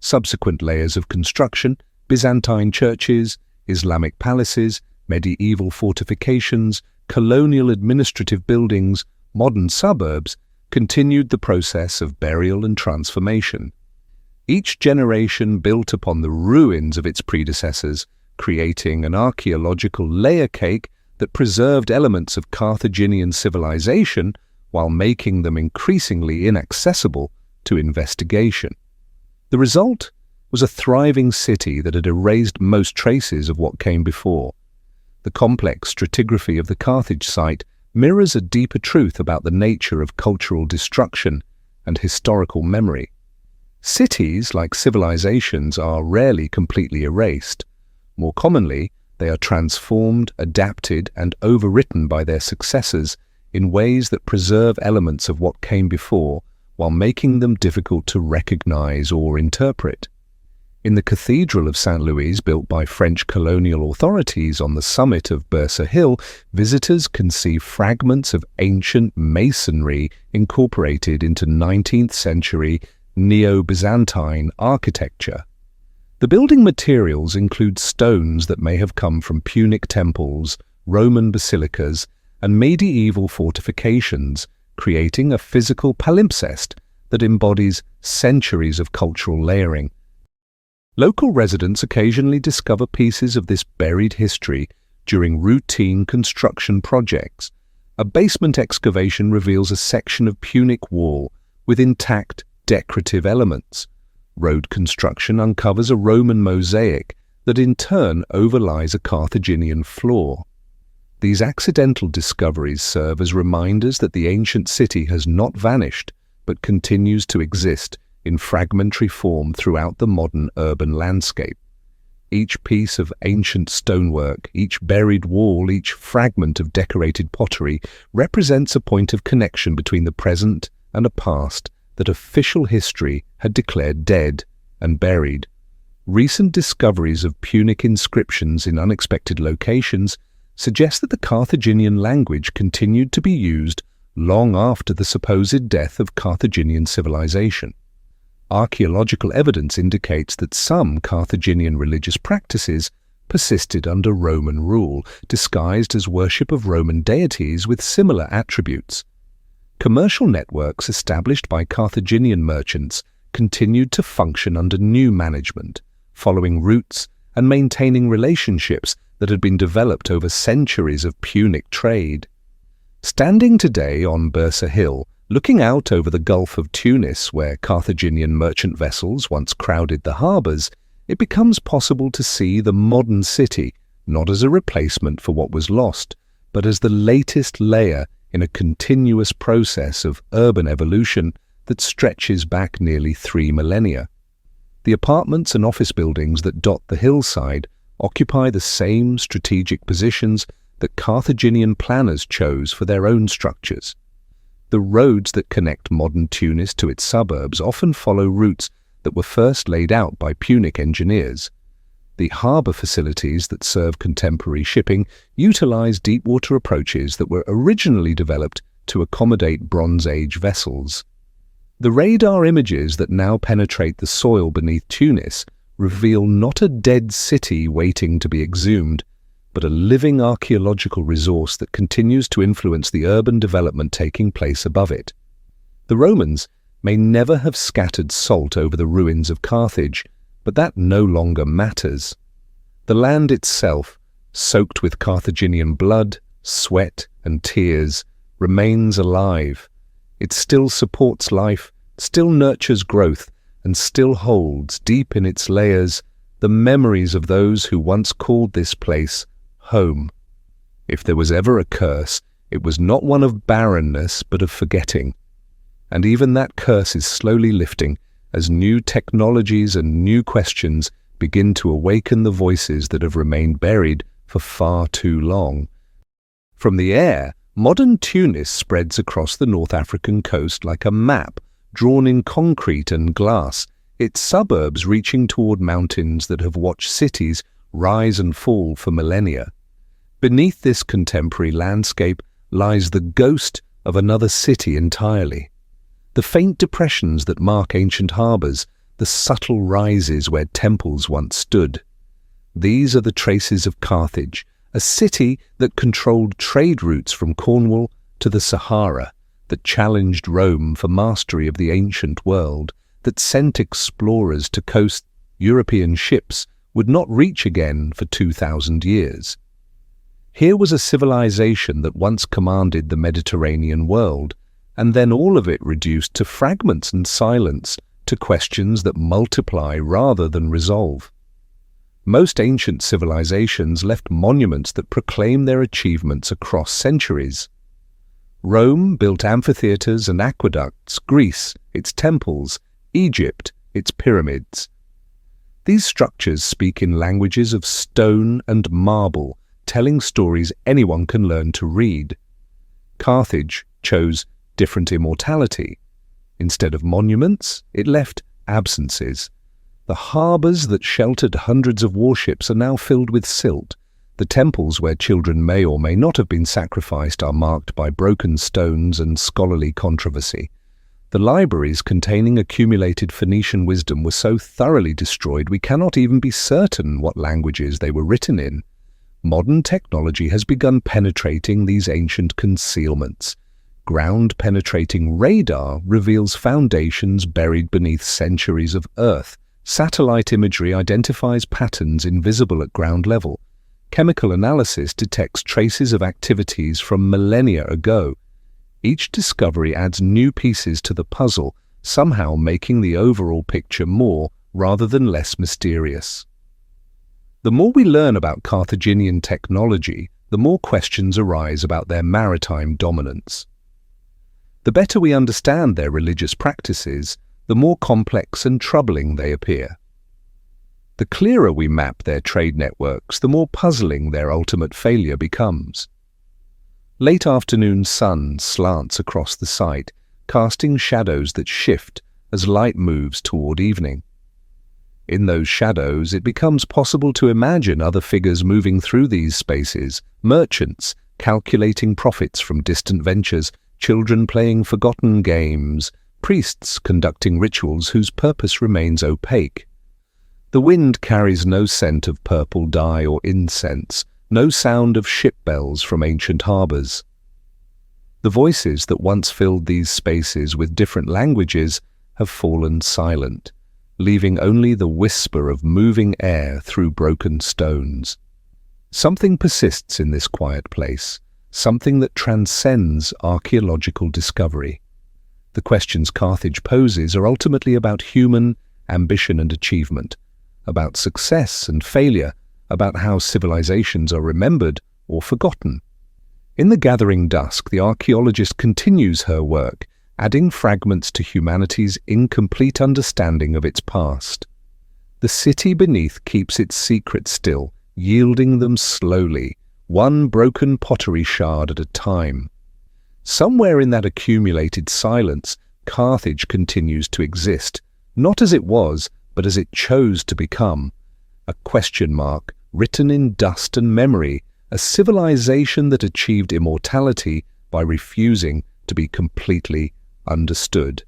Subsequent layers of construction, Byzantine churches, Islamic palaces, medieval fortifications, colonial administrative buildings, modern suburbs, continued the process of burial and transformation. Each generation built upon the ruins of its predecessors, creating an archaeological layer cake that preserved elements of Carthaginian civilization while making them increasingly inaccessible to investigation. The result was a thriving city that had erased most traces of what came before. The complex stratigraphy of the Carthage site mirrors a deeper truth about the nature of cultural destruction and historical memory. Cities, like civilizations, are rarely completely erased. More commonly, they are transformed, adapted, and overwritten by their successors in ways that preserve elements of what came before while making them difficult to recognize or interpret. In the Cathedral of St. Louis, built by French colonial authorities on the summit of Byrsa Hill, visitors can see fragments of ancient masonry incorporated into 19th century Neo-Byzantine architecture. The building materials include stones that may have come from Punic temples, Roman basilicas, and medieval fortifications, creating a physical palimpsest that embodies centuries of cultural layering. Local residents occasionally discover pieces of this buried history during routine construction projects. A basement excavation reveals a section of Punic wall with intact decorative elements. Road construction uncovers a Roman mosaic that in turn overlies a Carthaginian floor. These accidental discoveries serve as reminders that the ancient city has not vanished, but continues to exist in fragmentary form throughout the modern urban landscape. Each piece of ancient stonework, each buried wall, each fragment of decorated pottery represents a point of connection between the present and a past that official history had declared dead and buried. Recent discoveries of Punic inscriptions in unexpected locations suggest that the Carthaginian language continued to be used long after the supposed death of Carthaginian civilization. Archaeological evidence indicates that some Carthaginian religious practices persisted under Roman rule, disguised as worship of Roman deities with similar attributes. Commercial networks established by Carthaginian merchants continued to function under new management, following routes and maintaining relationships that had been developed over centuries of Punic trade. Standing today on Byrsa Hill, looking out over the Gulf of Tunis, where Carthaginian merchant vessels once crowded the harbours, it becomes possible to see the modern city not as a replacement for what was lost, but as the latest layer in a continuous process of urban evolution that stretches back nearly 3 millennia. The apartments and office buildings that dot the hillside occupy the same strategic positions that Carthaginian planners chose for their own structures. The roads that connect modern Tunis to its suburbs often follow routes that were first laid out by Punic engineers. The harbour facilities that serve contemporary shipping utilize deep-water approaches that were originally developed to accommodate Bronze Age vessels. The radar images that now penetrate the soil beneath Tunis reveal not a dead city waiting to be exhumed, but a living archaeological resource that continues to influence the urban development taking place above it. The Romans may never have scattered salt over the ruins of Carthage, but that no longer matters. The land itself, soaked with Carthaginian blood, sweat, and tears, remains alive. It still supports life, still nurtures growth, and still holds deep in its layers the memories of those who once called this place home. If there was ever a curse, it was not one of barrenness, but of forgetting. And even that curse is slowly lifting as new technologies and new questions begin to awaken the voices that have remained buried for far too long. From the air, modern Tunis spreads across the North African coast like a map drawn in concrete and glass, its suburbs reaching toward mountains that have watched cities rise and fall for millennia. Beneath this contemporary landscape lies the ghost of another city entirely. The faint depressions that mark ancient harbours, the subtle rises where temples once stood. These are the traces of Carthage, a city that controlled trade routes from Cornwall to the Sahara, that challenged Rome for mastery of the ancient world, that sent explorers to coasts European ships would not reach again for 2,000 years. Here was a civilization that once commanded the Mediterranean world, and then all of it reduced to fragments and silence, to questions that multiply rather than resolve. Most ancient civilizations left monuments that proclaim their achievements across centuries. Rome built amphitheaters and aqueducts, Greece, its temples, Egypt, its pyramids. These structures speak in languages of stone and marble, telling stories anyone can learn to read. Carthage chose different immortality. Instead of monuments, it left absences. The harbours that sheltered hundreds of warships are now filled with silt. The temples where children may or may not have been sacrificed are marked by broken stones and scholarly controversy. The libraries containing accumulated Phoenician wisdom were so thoroughly destroyed we cannot even be certain what languages they were written in. Modern technology has begun penetrating these ancient concealments. Ground-penetrating radar reveals foundations buried beneath centuries of earth. Satellite imagery identifies patterns invisible at ground level. Chemical analysis detects traces of activities from millennia ago. Each discovery adds new pieces to the puzzle, somehow making the overall picture more rather than less mysterious. The more we learn about Carthaginian technology, the more questions arise about their maritime dominance. The better we understand their religious practices, the more complex and troubling they appear. The clearer we map their trade networks, the more puzzling their ultimate failure becomes. Late afternoon sun slants across the site, casting shadows that shift as light moves toward evening. In those shadows, it becomes possible to imagine other figures moving through these spaces, merchants calculating profits from distant ventures, children playing forgotten games, priests conducting rituals whose purpose remains opaque. The wind carries no scent of purple dye or incense, no sound of ship bells from ancient harbours. The voices that once filled these spaces with different languages have fallen silent, leaving only the whisper of moving air through broken stones. Something persists in this quiet place, something that transcends archaeological discovery. The questions Carthage poses are ultimately about human ambition and achievement, about success and failure, about how civilizations are remembered or forgotten. In the gathering dusk, the archaeologist continues her work, adding fragments to humanity's incomplete understanding of its past. The city beneath keeps its secrets still, yielding them slowly, one broken pottery shard at a time. Somewhere in that accumulated silence, Carthage continues to exist, not as it was, but as it chose to become. A question mark written in dust and memory, a civilization that achieved immortality by refusing to be completely understood.